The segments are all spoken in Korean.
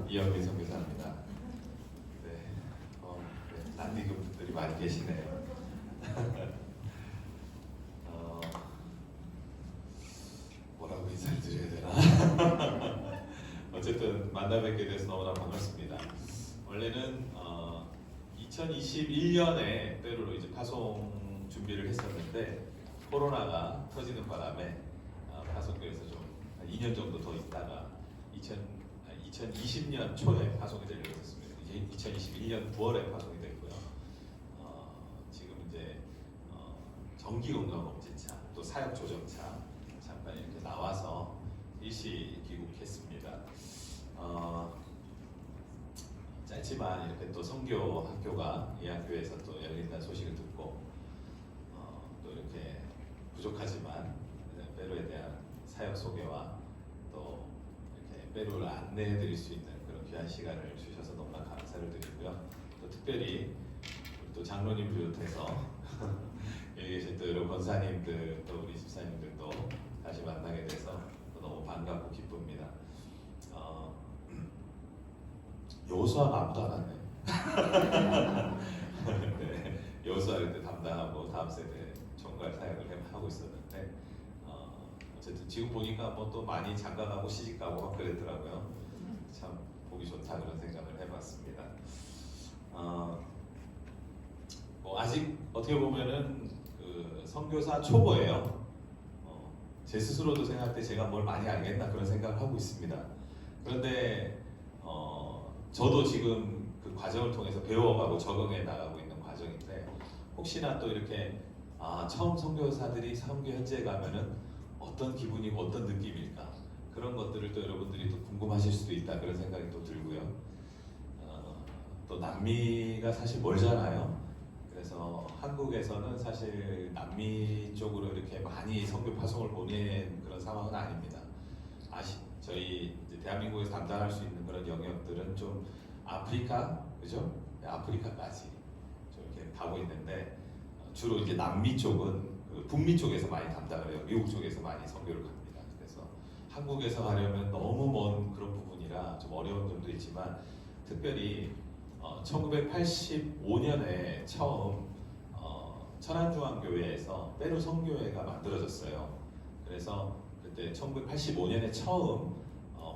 이영민 선교사입니다. 네, 네, 낯익은 분들이 많이 계시네요. 뭐라고 인사를 드려야 되나? 어쨌든 만나 뵙게 돼서 너무나 반갑습니다. 원래는 2021년에 페루로 이제 파송 준비를 했었는데 코로나가 터지는 바람에 파송교에서 좀 2년 정도 더 있다가 2020년 초에 파송이 되려고 했습니다. 이제 2021년 9월에 파송이 됐고요. 지금 이제 정기건강검진차 또 사역조정차 잠깐 이렇게 나와서 일시 귀국했습니다. 짧지만 이렇게 또 선교 학교가 이 학교에서 또 열린다는 소식을 듣고 또 이렇게 부족하지만 페루에 대한 사역 소개와 또 이렇게 페루를 안내해 드릴 수 있는 그런 귀한 시간을 주셔서 너무나 감사를 드리고요. 또 특별히 또 장로님 비롯해서 여기 계신 또 여러 권사님들 또 우리 집사님들도 다시 만나게 돼서 또 너무 반갑고 기쁩니다. 여호수아가 아무도 안 왔네. 네, 여호수아를 때 담당하고 다음 세대 총괄 사역을 하고 있었는데 어쨌든 지금 보니까 뭐 또 많이 장가가고 시집가고 막 그랬더라고요. 참 보기 좋다 그런 생각을 해봤습니다. 뭐 아직 어떻게 보면은 그 선교사 초보예요. 제 스스로도 생각할 때 제가 뭘 많이 알겠나 그런 생각을 하고 있습니다. 그런데 저도 지금 그 과정을 통해서 배워가고 적응해 나가고 있는 과정인데 혹시나 또 이렇게 처음 선교사들이 선교 현지에 가면은 어떤 기분이고 어떤 느낌일까 그런 것들을 또 여러분들이 또 궁금하실 수도 있다 그런 생각이 또 들고요. 또 남미가 사실 멀잖아요. 그래서 한국에서는 사실 남미 쪽으로 이렇게 많이 선교 파송을 보낸 그런 상황은 아닙니다. 저희 이제 대한민국에서 담당할 수 있는 그런 영역들은 좀 아프리카, 그죠? 네, 아프리카까지 좀 이렇게 가고 있는데 주로 이제 남미 쪽은 그 북미 쪽에서 많이 담당을 해요. 미국 쪽에서 많이 선교를 갑니다. 그래서 한국에서 가려면 너무 먼 그런 부분이라 좀 어려운 점도 있지만 특별히 1985년에 처음 천안중앙교회에서 페루 선교회가 만들어졌어요. 그래서 그때 1985년에 처음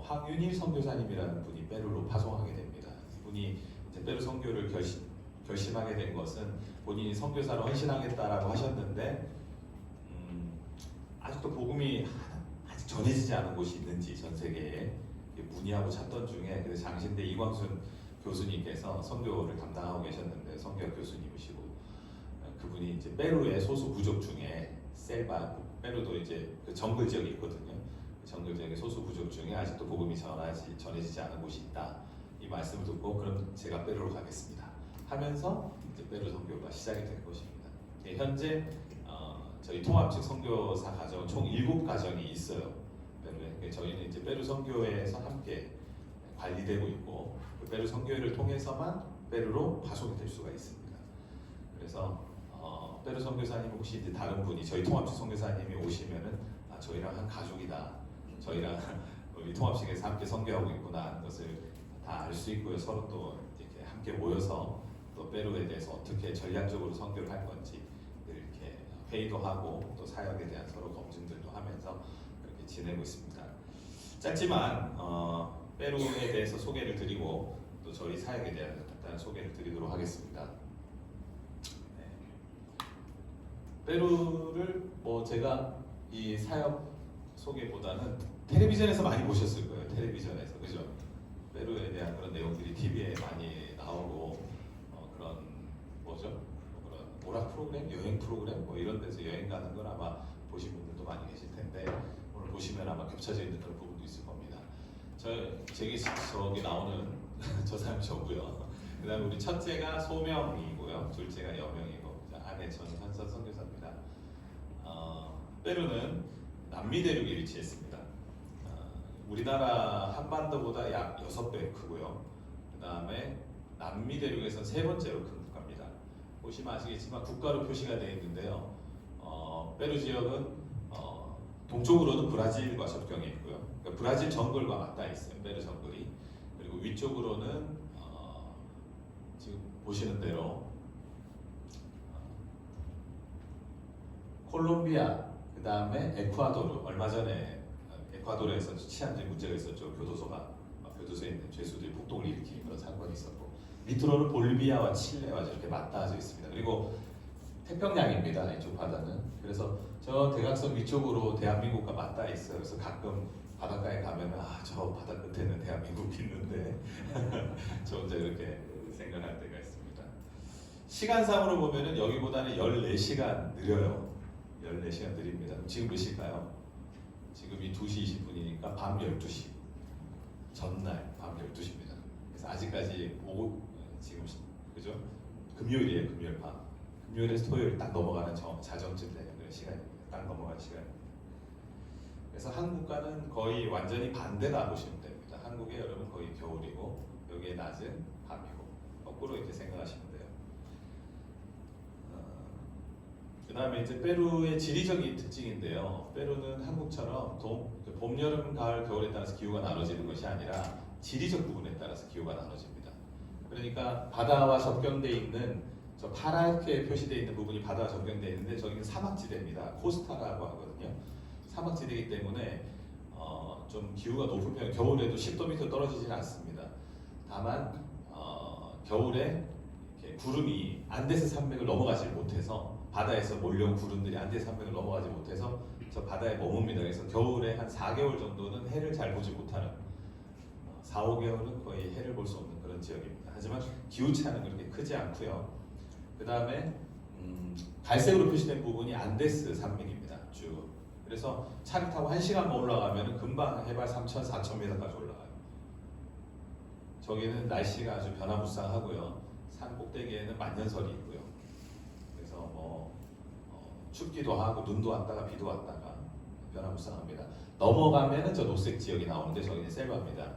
황윤일 선교사님이라는 분이 페루로 파송하게 됩니다. 이분이 이제 페루 선교를 결심하게 된 것은 본인이 선교사로 헌신하겠다라고 하셨는데 아직도 복음이 아직 전해지지 않은 곳이 있는지 전 세계에 문의하고 찾던 중에 그래서 장신대 이광순 교수님께서 선교를 담당하고 계셨는데 선교 교수님이시고 그분이 이제 페루의 소수 부족 중에 셀바 페루도 이제 그 정글 지역이 있거든요. 정글 지역의 소수 부족 중에 아직도 복음이 전해지지 않은 곳이 있다. 이 말씀을 듣고 그럼 제가 페루로 가겠습니다. 하면서 이제 페루 선교가 시작이 된 것입니다. 현재 저희 통합측 선교사 가정은 총 7가정이 있어요. 페루에. 저희는 이제 페루 선교회에서 함께 관리되고 있고 그 페루 선교회를 통해서만 페루로 파송이 될 수가 있습니다. 그래서 페루 선교사님 혹시 이제 다른 분이 저희 통합측 선교사님이 오시면은 저희랑 한 가족이다. 저희랑 우리 통합식에서 함께 선교하고 있구나 하는 것을 다 알 수 있고요. 서로 또 이렇게 함께 모여서 또 페루에 대해서 어떻게 전략적으로 선교를 할 건지 이렇게 회의도 하고 또 사역에 대한 서로 검증들도 하면서 그렇게 지내고 있습니다. 짧지만 페루에 대해서 소개를 드리고 또 저희 사역에 대한 간단한 소개를 드리도록 하겠습니다. 네. 페루를 뭐 제가 이 사역 소개보다는 텔레비전에서 많이 보셨을 거예요. 텔레비전에서 그죠? 페루에 대한 그런 내용들이 TV에 많이 나오고 그런 뭐죠? 그런 오락 프로그램, 여행 프로그램 뭐 이런 데서 여행 가는 걸 아마 보신 분들도 많이 계실 텐데 오늘 보시면 아마 겹쳐져 있는 그런 부분도 있을 겁니다. 저기 나오는 저 사람이 저고요. 그다음에 우리 첫째가 소명이고요, 둘째가 여명이고 아내 전현선 선교사입니다. 페루는 남미 대륙에 위치했습니다. 우리나라 한반도보다 약 6배 크고요. 그 다음에 남미 대륙에서 3번째로 큰 국가입니다. 보시면 아시겠지만 국가로 표시가 되어 있는데요. 페루 지역은 동쪽으로는 브라질과 접경해 있고요. 그러니까 브라질 정글과 맞닿아 있어요. 페루 정글이. 그리고 위쪽으로는 지금 보시는 대로 콜롬비아, 그 다음에 에콰도르. 얼마 전에 에콰도르에서 치안적인 문제가 있었죠. 교도소에 있는 죄수들이 폭동을 일으키는 그런 사건이 있었고, 밑으로는 볼리비아와 칠레와 이렇게 맞닿아져 있습니다. 그리고 태평양입니다. 이쪽 바다는. 그래서 저 대각선 위쪽으로 대한민국과 맞닿아 있어요. 그래서 가끔 바닷가에 가면 저 바다 끝에는 대한민국이 있는데 저 혼자 이렇게 생각할 때가 있습니다. 시간상으로 보면은 여기보다는 14시간 느려요. 14시간 느립니다. 지금 몇 시일까요? 지금이 2시 20분이니까 밤 12시. 전날 밤 12시입니다. 그래서 아직까지 지금 그죠? 금요일이에요. 금요일 밤. 금요일에서 토요일 딱 넘어가는 자정쯤 되는 그런 시간입니다. 딱 넘어가는 시간. 그래서 한국과는 거의 완전히 반대다 보시면 됩니다. 한국의 여름은 거의 겨울이고 여기에 낮은 밤이고 거꾸로 이렇게 생각하시면 돼요. 그 다음에 이제 페루의 지리적인 특징인데요. 페루는 한국처럼 봄, 여름, 가을, 겨울에 따라서 기후가 나눠지는 것이 아니라 지리적 부분에 따라서 기후가 나눠집니다. 그러니까 바다와 접경되어 있는 저 파랗게 표시되어 있는 부분이 바다와 접경되어 있는데 저기는 사막지대입니다. 코스타라고 하거든요. 사막지대이기 때문에 좀 기후가 높은 편, 겨울에도 10도 밑으로 떨어지지는 않습니다. 다만 겨울에 이렇게 구름이 안데스 산맥을 넘어가지 못해서 바다에서 몰려온 구름들이 안데스 산맥을 넘어가지 못해서 저 바다에 머뭅니다. 그래서 겨울에 한 4개월 정도는 해를 잘 보지 못하는 4, 5개월은 거의 해를 볼 수 없는 그런 지역입니다. 하지만 기후차는 그렇게 크지 않고요. 그 다음에 갈색으로 표시된 부분이 안데스 산맥입니다. 쭉. 그래서 차를 타고 1시간만 올라가면 금방 해발 3,000, 4,000m까지 올라가요. 저기는 날씨가 아주 변화무쌍하고요. 산 꼭대기에는 만년설이 있고요. 그래서 춥기도 하고 눈도 왔다가 비도 왔다가 변화무쌍합니다. 넘어가면은 저 녹색 지역이 나오는데 저기는 셀바입니다.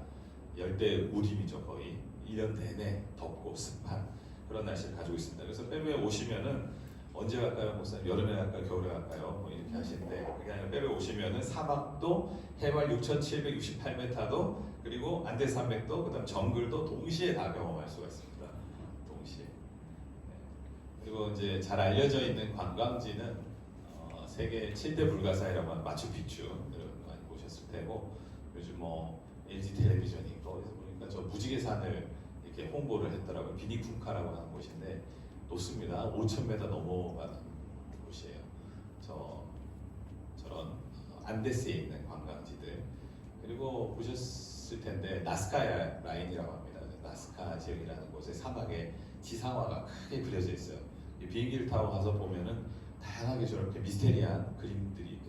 열대 우림이죠. 거의 1년 내내 덥고 습한 그런 날씨를 가지고 있습니다. 그래서 페루에 오시면은 언제 갈까요? 목사님 여름에 갈까요? 겨울에 갈까요? 뭐 이렇게 하시는데 그게 아니라 페루에 오시면은 사막도 해발 6,768m도 그리고 안데스 산맥도 그다음 정글도 동시에 다 경험할 수가 있습니다. 동시에. 그리고 이제 잘 알려져 있는 관광지는 세계 7대 불가사의라고 하는 마추픽추 여러분 많이 보셨을 테고 요즘 LG 텔레비전이 있고 그래서 보니까 저 무지개산을 이렇게 홍보를 했더라고요. 비니쿵카라고 하는 곳인데 높습니다. 5,000m 넘어가는 곳이에요. 저런 안데스에 있는 관광지들 그리고 보셨을 텐데 나스카 라인이라고 합니다. 나스카 지역이라는 곳에 사막에 지상화가 크게 그려져 있어요. 비행기를 타고 가서 보면은 다양하게 저렇게 미스테리한 그림들이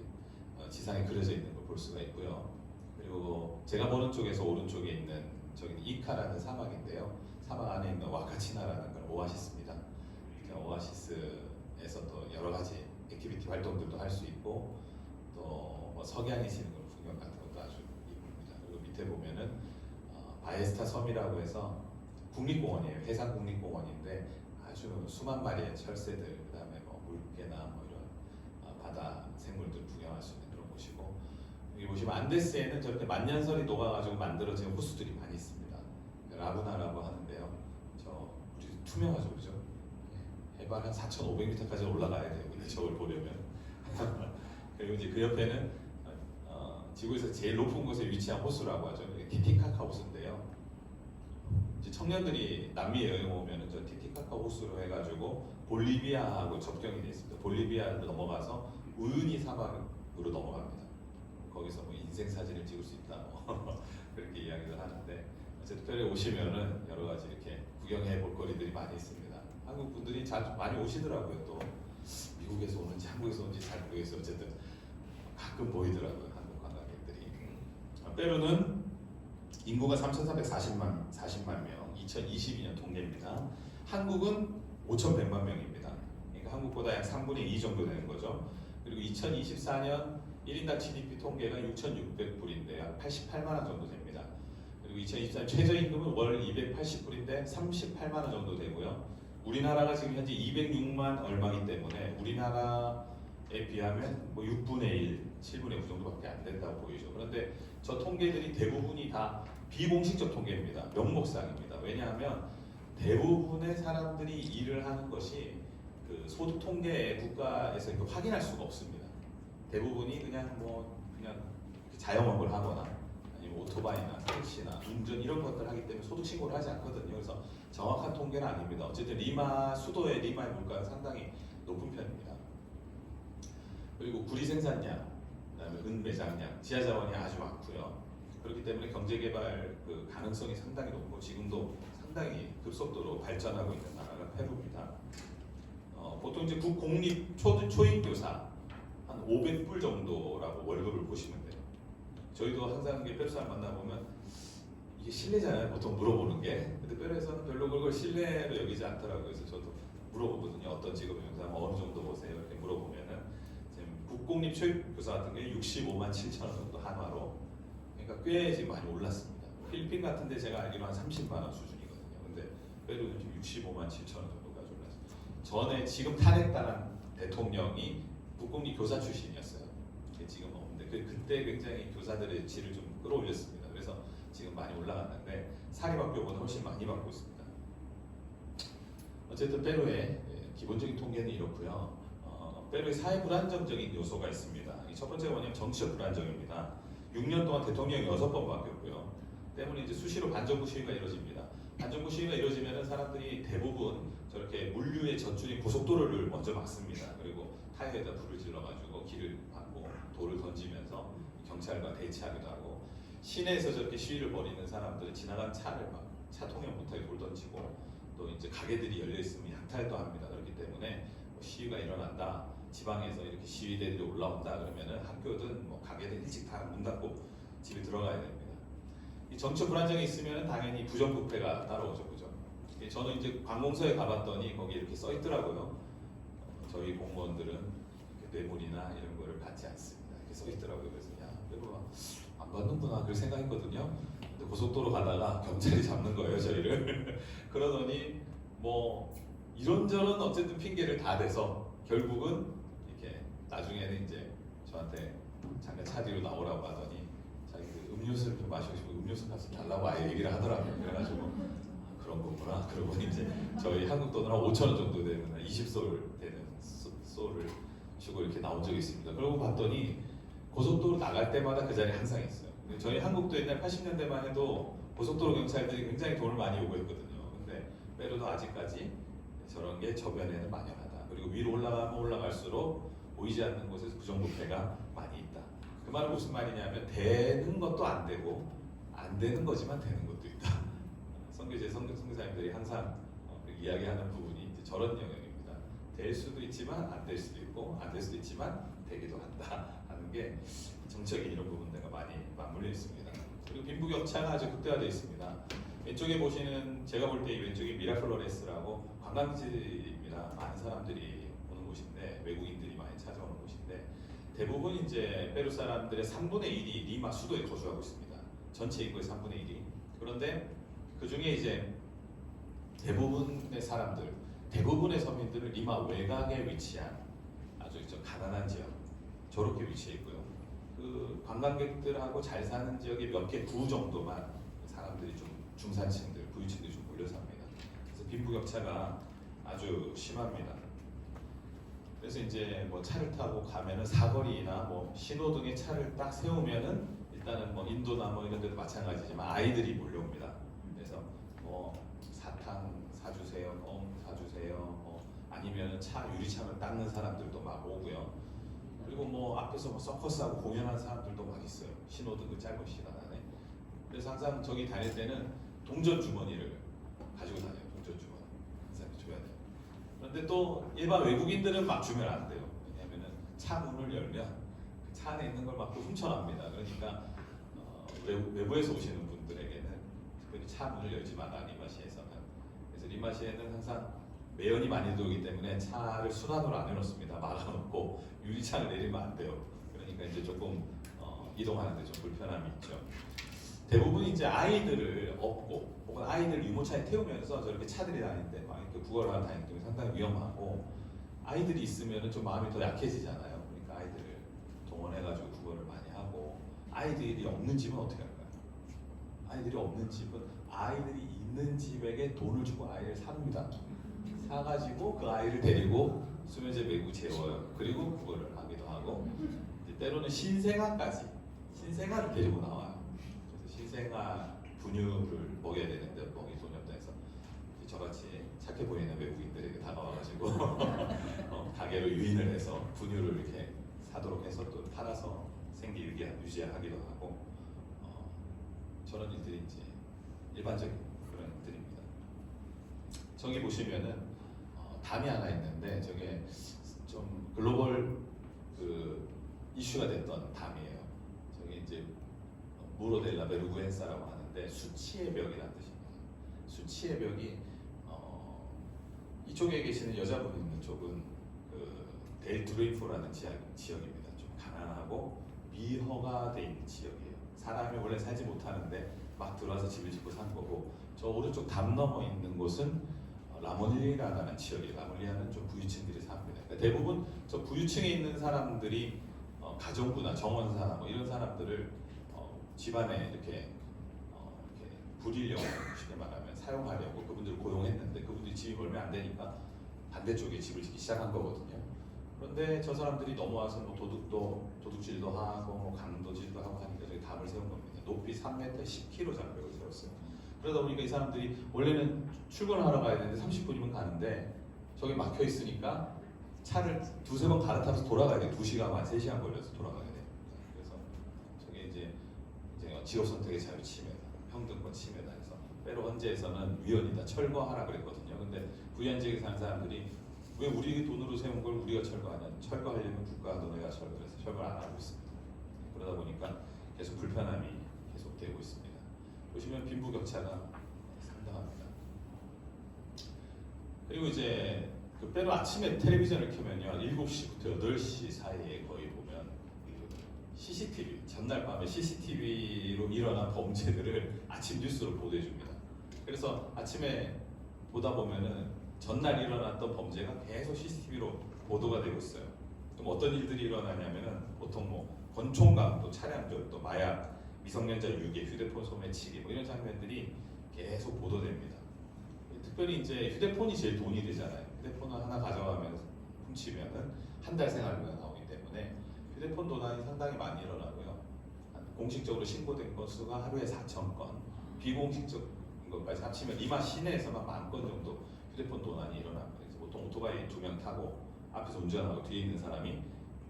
지상에 그려져 있는 걸 볼 수가 있고요. 그리고 제가 보는 쪽에서 오른쪽에 있는 저기는 이카라는 사막인데요. 사막 안에 있는 와카치나라는 그런 오아시스입니다. 오아시스에서 또 여러 가지 액티비티 활동들도 할 수 있고 또 석양이 지는 풍경 같은 것도 아주 이쁩니다. 그리고 밑에 보면은 바에스타 섬이라고 해서 국립공원이에요. 해상 국립공원인데 아주 수만 마리의 철새들, 그다음에 물개나 이런 바다 생물들 구경할 수 있는 그런 곳이고 여기 보시면 안데스에는 저렇게 만년설이 녹아가지고 만들어진 호수들이 많이 있습니다. 라구나라고 하는데요. 우리 투명하죠, 그죠? 해발 한 4,500m까지 올라가야 돼요. 근데 저걸 보려면 그리고 이제 그 옆에는 지구에서 제일 높은 곳에 위치한 호수라고 하죠. 티티카카 호수인데요. 이제 청년들이 남미 여행 오면은 저 티티카카 호수로 해가지고 볼리비아하고 접경이 돼 있습니다. 볼리비아를 넘어가서 우유니 사막으로 넘어갑니다. 거기서 인생 사진을 찍을 수 있다 그렇게 이야기를 하는데 어쨌든 페루에 오시면은 여러 가지 이렇게 구경해 볼 거리들이 많이 있습니다. 한국 분들이 자주 많이 오시더라고요. 또 미국에서 오는지 한국에서 오는지 잘 모르겠어요. 어쨌든 가끔 보이더라고요. 한국 관광객들이. 페루는 인구가 3,340만 명, 2022년 통계입니다. 한국은 5,100만 명입니다. 그러니까 한국보다 약 3분의 2 정도 되는 거죠. 그리고 2024년 1인당 GDP 통계가 6,600불인데 약 88만 원 정도 됩니다. 그리고 2024년 최저임금은 월 280불인데 38만 원 정도 되고요. 우리나라가 지금 현재 206만 얼마이기 때문에 우리나라에 비하면 6분의 1, 7분의 9 정도밖에 안 된다고 보이죠. 그런데 저 통계들이 대부분이 다 비공식적 통계입니다. 명목상입니다. 왜냐하면 대부분의 사람들이 일을 하는 것이 그 소득 통계 국가에서 이거 확인할 수가 없습니다. 대부분이 그냥 자영업을 하거나 아니면 오토바이나 택시나 운전 이런 것들 하기 때문에 소득 신고를 하지 않거든요. 그래서 정확한 통계는 아닙니다. 어쨌든 수도의 리마의 물가는 상당히 높은 편입니다. 그리고 구리 생산량, 그다음에 은 매장량, 지하 자원이 아주 많고요. 그렇기 때문에 경제 개발 그 가능성이 상당히 높고 지금도 상당히 급속도로 발전하고 있는 나라가 페루입니다. 보통 이제 국공립 초임 교사 한 500불 정도라고 월급을 보시면 돼요. 저희도 항상 페루 사람 만나보면 이게 실례잖아요. 보통 물어보는 게. 근데 페루에서는 별로 그걸 실례로 여기지 않더라고요. 그래서 저도 물어보거든요. 어떤 직업의 교사 어느 정도 보세요? 이렇게 물어보면은 지금 국공립 초임 교사 같은 경우에 65만 7천 원 정도 한화로, 그러니까 꽤 지금 많이 올랐습니다. 필리핀 같은데 제가 알기로 한 30만 원 수준이거든요. 근데 페루는 지금 65만 7천 원 정도까지 올랐습니다. 전에 지금 탄핵당한 대통령이 국공립 교사 출신이었어요. 지금 없는데 그때 굉장히 교사들의 질을 좀 끌어올렸습니다. 그래서 지금 많이 올라갔는데 사립학교보다 훨씬 많이 받고 있습니다. 어쨌든 페루의 기본적인 통계는 이렇고요. 페루의 사회 불안정적인 요소가 있습니다. 첫 번째가 뭐냐면 정치적 불안정입니다. 6년 동안 대통령이 6번 바뀌었고요. 때문에 이제 수시로 반정부 시위가 이루어집니다. 반정부 시위가 이루어지면 사람들이 대부분 저렇게 물류의 젖줄인 고속도로를 먼저 막습니다. 그리고 타이어에다 불을 질러가지고 길을 막고 돌을 던지면서 경찰과 대치하기도 하고, 시내에서 저렇게 시위를 벌이는 사람들은 지나간 차를 막 차 통행 못하게 돌 던지고, 또 이제 가게들이 열려 있으면 약탈도 합니다. 그렇기 때문에 시위가 일어난다, 지방에서 이렇게 시위대들이 올라온다 그러면은 학교든 가게든 일찍 다 문 닫고 집에 들어가야 됩니다. 이 정치 불안정이 있으면 당연히 부정부패가 따라오죠, 그죠? 저는 이제 관공서에 가봤더니 거기 이렇게 써 있더라고요. 저희 공무원들은 뇌물이나 이런 거를 받지 않습니다. 이렇게 써 있더라고요. 그래서 이거 안 받는구나 그렇게 생각했거든요. 근데 고속도로 가다가 경찰이 잡는 거예요, 저희를. 그러더니 이런저런 어쨌든 핑계를 다 대서 결국은 이렇게 나중에는 이제 저한테 잠깐 차 뒤로 나오라고 하더니 자기 음료수를 좀 마시고 싶고 음료수 값을 달라고 아예 얘기를 하더라고요. 그래가지고 그런 거구나. 그러고 이제 저희 한국 돈으로 한 5천 원 정도 되는 20솔 되는 솔을 주고 이렇게 나온 적이 있습니다. 그러고 봤더니 고속도로 나갈 때마다 그 자리에 항상 있어요. 저희 한국도 옛날 80년대만 해도 고속도로 경찰들이 굉장히 돈을 많이 요구했거든요. 근데 페루도 아직까지 저런 게 저변에는 만연하다. 그리고 위로 올라가면 올라갈수록 보이지 않는 곳에서 부정부패가 많이 있다. 그 말은 무슨 말이냐면 되는 것도 안 되고 안 되는 거지만 되는 것도 있다. 선교사님들이 항상 이야기하는 부분이 이제 저런 영역입니다. 될 수도 있지만 안 될 수도 있고 안 될 수도 있지만 되기도 한다 하는 게 정책인 이런 부분들과 많이 맞물려 있습니다. 그리고 빈부격차가 아주 극대화되어 있습니다. 왼쪽에 보시는, 제가 볼 때 이 왼쪽이 미라클로레스라고 관광지입니다. 많은 사람들이 오는 곳인데, 외국인들이 많이 찾아오는 곳인데, 대부분 이제 페루 사람들의 3분의 1이 리마 수도에 거주하고 있습니다. 전체 인구의 3분의 1이. 그런데 그 중에 이제 대부분의 사람들, 대부분의 서민들은 리마 외곽에 위치한 아주 가난한 지역, 저렇게 위치해 있고요. 그 관광객들하고 잘 사는 지역에 몇 개 구 정도만 사람들이 좀 중산층들, 부유층들이 좀 몰려 삽니다. 그래서 빈부격차가 아주 심합니다. 그래서 이제 차를 타고 가면은 사거리나 신호등에 차를 딱 세우면은 일단은 인도나 이런 데도 마찬가지지만 아이들이 몰려옵니다. 그래서 사탕 사주세요, 사주세요, 아니면 차 유리창을 닦는 사람들도 막 오고요. 그리고 앞에서 서커스하고 공연하는 사람들도 막 있어요. 신호등 그 짧은 시간 안에. 그래서 항상 저기 다닐 때는 동전 주머니를 가지고 다녀요. 동전 주머니 항상 줘야 돼요. 그런데 또 일반 외국인들은 막 주면 안 돼요. 왜냐하면은 차 문을 열면 그 차 안에 있는 걸 막 또 훔쳐납니다. 그러니까 외부에서 오시는 분들에게는 특별히 차 문을 열지 마라, 리마시에서는. 그래서 리마시에는 항상 매연이 많이 들어오기 때문에 차를 순환으로 안 해놓습니다. 막아놓고 유리창을 내리면 안 돼요. 그러니까 이제 조금 이동하는데 좀 불편함이 있죠. 대부분 이제 아이들을 업고 혹은 아이들 유모차에 태우면서 저렇게 차들이 다니는데 막 이렇게 구걸을 하고 다니기 때문에 상당히 위험하고, 아이들이 있으면 좀 마음이 더 약해지잖아요. 그러니까 아이들을 동원해가지고 구걸을 많이 하고, 아이들이 없는 집은 어떻게 할까요? 아이들이 없는 집은 아이들이 있는 집에게 돈을 주고 아이를 삽니다. 사가지고 그 아이를 데리고 수면제 메고 재워요. 그리고 그거를 하기도 하고 이제 때로는 신생아까지 신생아를 데리고 나와요. 그래서 신생아 분유를 먹여야 되는데 먹이 돈이 없다 해서 저같이 착해 보이는 외국인들에게 다가와가지고 가게로 유인을 해서 분유를 이렇게 사도록 해서 또 팔아서 생계 유지하기도 하고 저런 일들이 이제 일반적인 그런 일들입니다. 저기 보시면은 담이 하나 있는데 저게 좀 글로벌 그 이슈가 됐던 담이에요. 저게 이제 무로 델라 베르구엔사라고 하는데 수치의 벽이라는 뜻입니다. 수치의 벽이 이쪽에 계시는 여자분이 있는 쪽은 그 델트루이포라는 지역입니다. 좀 가난하고 미허가 돼 있는 지역이에요. 사람이 원래 살지 못하는데 막 들어와서 집을 짓고 산 거고, 저 오른쪽 담 넘어 있는 곳은 라모닐리라는 지역이에요. 라모닐리아는 좀 부유층들이 삽니다. 그러니까 대부분 저 부유층에 있는 사람들이 가정부나 정원사나 뭐 이런 사람들을 집안에 이렇게 부리려고 쉽게 말하면 사용하려고 그분들을 고용했는데 그분들이 집이 얼마 안 되니까 반대쪽에 집을 짓기 시작한 거거든요. 그런데 저 사람들이 넘어와서 뭐 도둑질도 하고 뭐 강도질도 하고 하니까 저기 담을 세운 겁니다. 높이 3m 10km 장벽을 세웠어요. 그러다 보니까 이 사람들이 원래는 출근하러 가야 되는데 30분이면 가는데 저기 막혀 있으니까 차를 두세 번 갈아타면서 돌아가야 돼요. 2시간 반, 3시간 걸려서 돌아가야 돼요. 그래서 저게 이제 직업 선택의 자유 침해다, 평등권 침해다 해서 페루 헌재에서는 위헌이다, 철거하라 그랬거든요. 근데 부유한 지역에 사는 사람들이 왜 우리 돈으로 세운 걸 우리가 철거하냐? 철거하려면 국가가 너네가 철거해서 철거를 안 하고 있습니다. 그러다 보니까 계속 불편함이 계속되고 있습니다. 보시면 빈부격차가 상당합니다. 그리고 이제 그 페루 아침에 텔레비전을 켜면요, 7시부터 8시 사이에 거의 보면 CCTV, 전날 밤에 CCTV로 일어난 범죄들을 아침 뉴스로 보도해줍니다. 그래서 아침에 보다 보면은 전날 일어났던 범죄가 계속 CCTV로 보도가 되고 있어요. 그럼 어떤 일들이 일어나냐면은 보통 뭐 권총감, 또 차량전, 또 마약, 미성년자 유괴, 휴대폰 소매치기 뭐 이런 장면들이 계속 보도됩니다. 특별히 이제 휴대폰이 제일 돈이 되잖아요. 휴대폰을 하나 가져가면 훔치면은 한 달 생활비가 나오기 때문에 휴대폰 도난이 상당히 많이 일어나고요. 공식적으로 신고된 건수가 하루에 4,000건, 비공식적인 것까지 합치면 리마 시내에서만 10,000건 정도 휴대폰 도난이 일어납니다. 그래서 보통 오토바이 2명 타고 앞에서 운전하고 뒤에 있는 사람이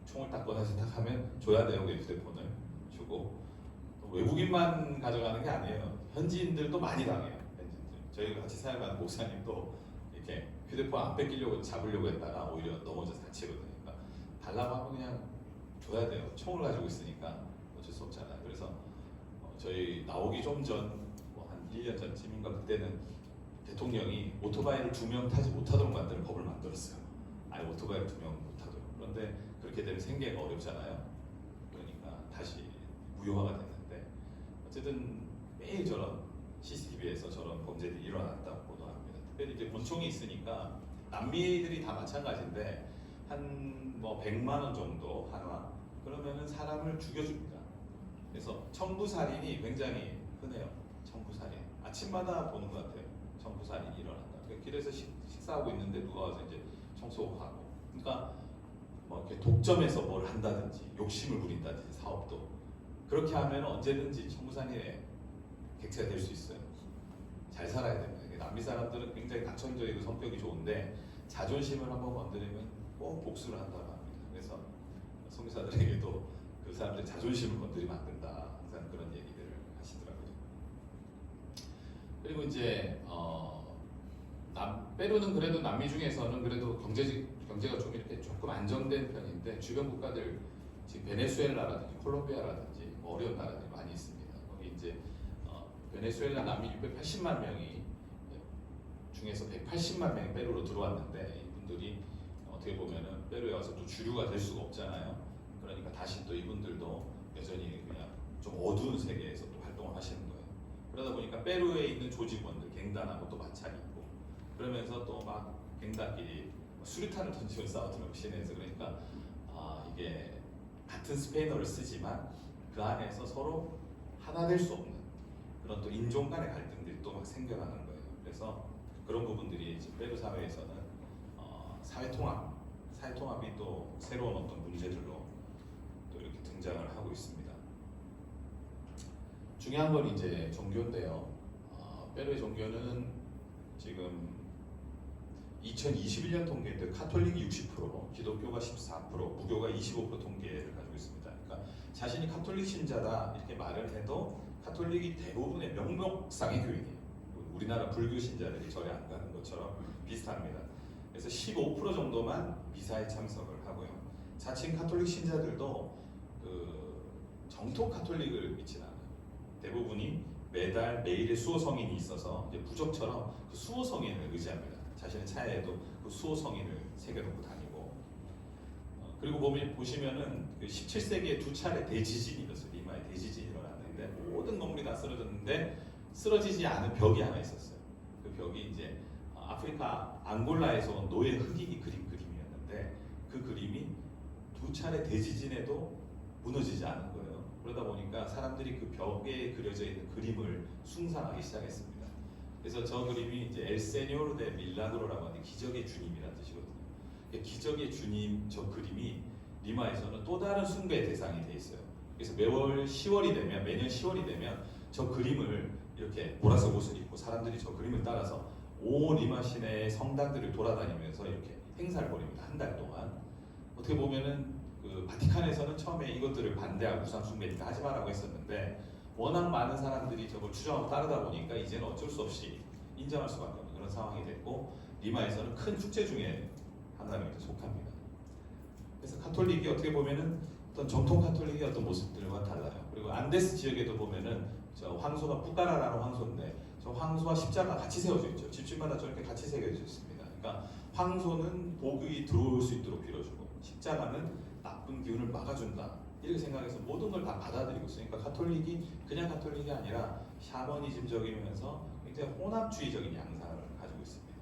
총을 딱 꺼내서 딱 하면 줘야 돼요. 휴대폰을 주고, 또 외국인만 가져가는 게 아니에요. 현지인들도 많이 당해요. 현지인들. 저희가 같이 사용하는 목사님도 이렇게 휴대폰 안 뺏기려고 잡으려고 했다가 오히려 넘어져서 다치거든요. 그러니까 달라고 하면 그냥 줘야 돼요. 총을 가지고 있으니까 어쩔 수 없잖아요. 그래서 저희 나오기 좀 전, 뭐 한 1년 전쯤인가 그때는 대통령이 오토바이를 2명 타지 못하도록 만드는 법을 만들었어요. 아예 오토바이를 2명 못 타도록. 그런데 그렇게 되면 생계가 어렵잖아요. 그러니까 다시 무효화가 됐는데, 어쨌든 매일 저런 CCTV에서 저런 범죄들이 일어났다고 보도합니다. 특별히 이제 권총이 있으니까 남미들이 다 마찬가지인데 한 뭐 100만 원 정도 한화 그러면은 사람을 죽여줍니다. 그래서 청부살인이 굉장히 흔해요. 청부살인 아침마다 보는 것 같아요. 청부살인이 일어난다. 그러니까 길에서 식사하고 있는데 누가 와서 이제 청소하고, 그러니까 뭐 이렇게 독점해서 뭘 한다든지 욕심을 부린다든지 사업도 그렇게 하면 언제든지 청부살인의 객체가 될 수 있어요. 잘 살아야 됩니다. 남미 사람들은 굉장히 낙천적이고 성격이 좋은데 자존심을 한번 건드리면 꼭 복수를 한다고 합니다. 그래서 성교사들에게도 그 사람들의 자존심을 건드리면 안 된다, 항상 그런 얘기들을 하시더라고요. 그리고 이제 페루는 그래도 남미 중에서는 그래도 경제가 좀 이렇게 조금 안정된 편인데, 주변 국가들 지금 베네수엘라라든지 콜롬비아라든지 뭐 어려운 나라들이 많이 있습니다. 거기 이제 베네수엘라 난민 680만 명이 중에서 180만 명이 페루로 들어왔는데, 이분들이 어떻게 보면은 페루에 와서 또 주류가 될 수가 없잖아요. 그러니까 다시 또 이분들도 여전히 그냥 좀 어두운 세계에서 또 활동을 하시는 거예요. 그러다 보니까 페루에 있는 조직원들, 갱단하고 또 마찰이 있고, 그러면서 또 막 갱단끼리 수류탄을 던지며 싸우더라고요, 시내에서. 그러니까 이게 같은 스페인어를 쓰지만 그 안에서 서로 하나 될 수 없는 그런 또 인종 간의 갈등들이 또 막 생겨나는 거예요. 그래서 그런 부분들이 지금 페루 사회에서는 사회통합이 또 새로운 어떤 문제들로 또 이렇게 등장을 하고 있습니다. 중요한 건 이제 종교인데요. 페루의 종교는 지금 2021년 통계인데 카톨릭이 60%, 기독교가 14%, 무교가 25% 통계를 가지고 있습니다. 그러니까 자신이 카톨릭 신자다 이렇게 말을 해도 카톨릭이 대부분의 명목상의 교인이에요. 우리나라 불교 신자들이 절에 안 가는 것처럼 비슷합니다. 그래서 15% 정도만 미사에 참석을 하고요. 자칭 카톨릭 신자들도 그 정통 카톨릭을 믿지는 않아요. 대부분이 매달 매일의 수호 성인이 있어서 이제 부적처럼 그 수호 성인을 의지합니다. 자신의 차에도 그 수호 성인을 새겨놓고 다니고 그리고 보시면은 그 17세기에 두 차례 대지진이 일어났어요. 리마에 대지진이 일어났는데 모든 건물이 다 쓰러졌는데 쓰러지지 않은 벽이 하나 있었어요. 그 벽이 이제 아프리카 앙골라에서 온 노예 흑인이 그린 그림이었는데 그 그림이 두 차례 대지진에도 무너지지 않은 거예요. 그러다 보니까 사람들이 그 벽에 그려져 있는 그림을 숭상하기 시작했습니다. 그래서 저 그림이 이제 엘 세뇨르 데 밀라그로라고 하는 기적의 주님이라는 뜻이거든요. 기적의 주님 저 그림이 리마에서는 또 다른 숭배의 대상이 돼 있어요. 그래서 매년 10월이 되면 저 그림을 이렇게 보라색 옷을 입고 사람들이 저 그림을 따라서 온 리마 시내의 성당들을 돌아다니면서 이렇게 행사를 벌입니다. 한 달 동안. 어떻게 보면은 그 바티칸에서는 처음에 이것들을 반대하고 우상 숭배니까 하지 마라고 했었는데 워낙 많은 사람들이 저걸 추정하고 따르다 보니까 이제는 어쩔 수 없이 인정할 수밖에 없는 그런 상황이 됐고 리마에서는 큰 축제 중에 하나로 속합니다. 그래서 카톨릭이 어떻게 보면은 어떤 정통 카톨릭의 어떤 모습들과 달라요. 그리고 안데스 지역에도 보면은 저 황소가 뿌까라라는 황소인데 저 황소와 십자가 같이 세워져 있죠. 집집마다 저렇게 같이 새겨져 있습니다. 그러니까 황소는 복이 들어올 수 있도록 빌어주고 십자가는 나쁜 기운을 막아준다. 이렇게 생각해서 모든 걸 다 받아들이고 있으니까 카톨릭이 그냥 카톨릭이 아니라 샤머니즘적이면서 굉장히 혼합주의적인 양상을 가지고 있습니다.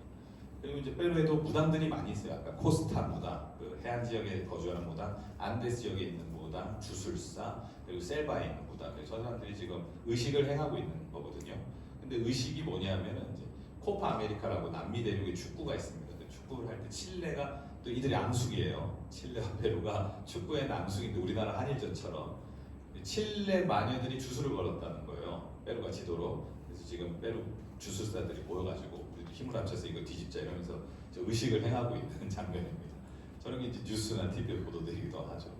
그리고 이제 페루에도 무당들이 많이 있어요. 아까 코스타 무당, 그 해안 지역에 거주하는 무당, 안데스 지역에 있는 무당, 주술사, 그리고 셀바에 있는 무당. 저 사람들이 지금 의식을 행하고 있는 거거든요. 근데 의식이 뭐냐면은 이제 코파 아메리카라고 남미 대륙에 축구가 있습니다. 축구를 할 때 칠레가 또 이들이 앙숙이에요. 칠레와 페루가 축구의 앙숙인데 우리나라 한일전처럼 칠레 마녀들이 주술을 걸었다는 거예요. 페루가 지도로. 그래서 지금 페루 주술사들이 모여가지고 우리도 힘을 합쳐서 이거 뒤집자 이러면서 의식을 행하고 있는 장면입니다. 저런 게 이제 뉴스나 TV에 보도되기도 하죠.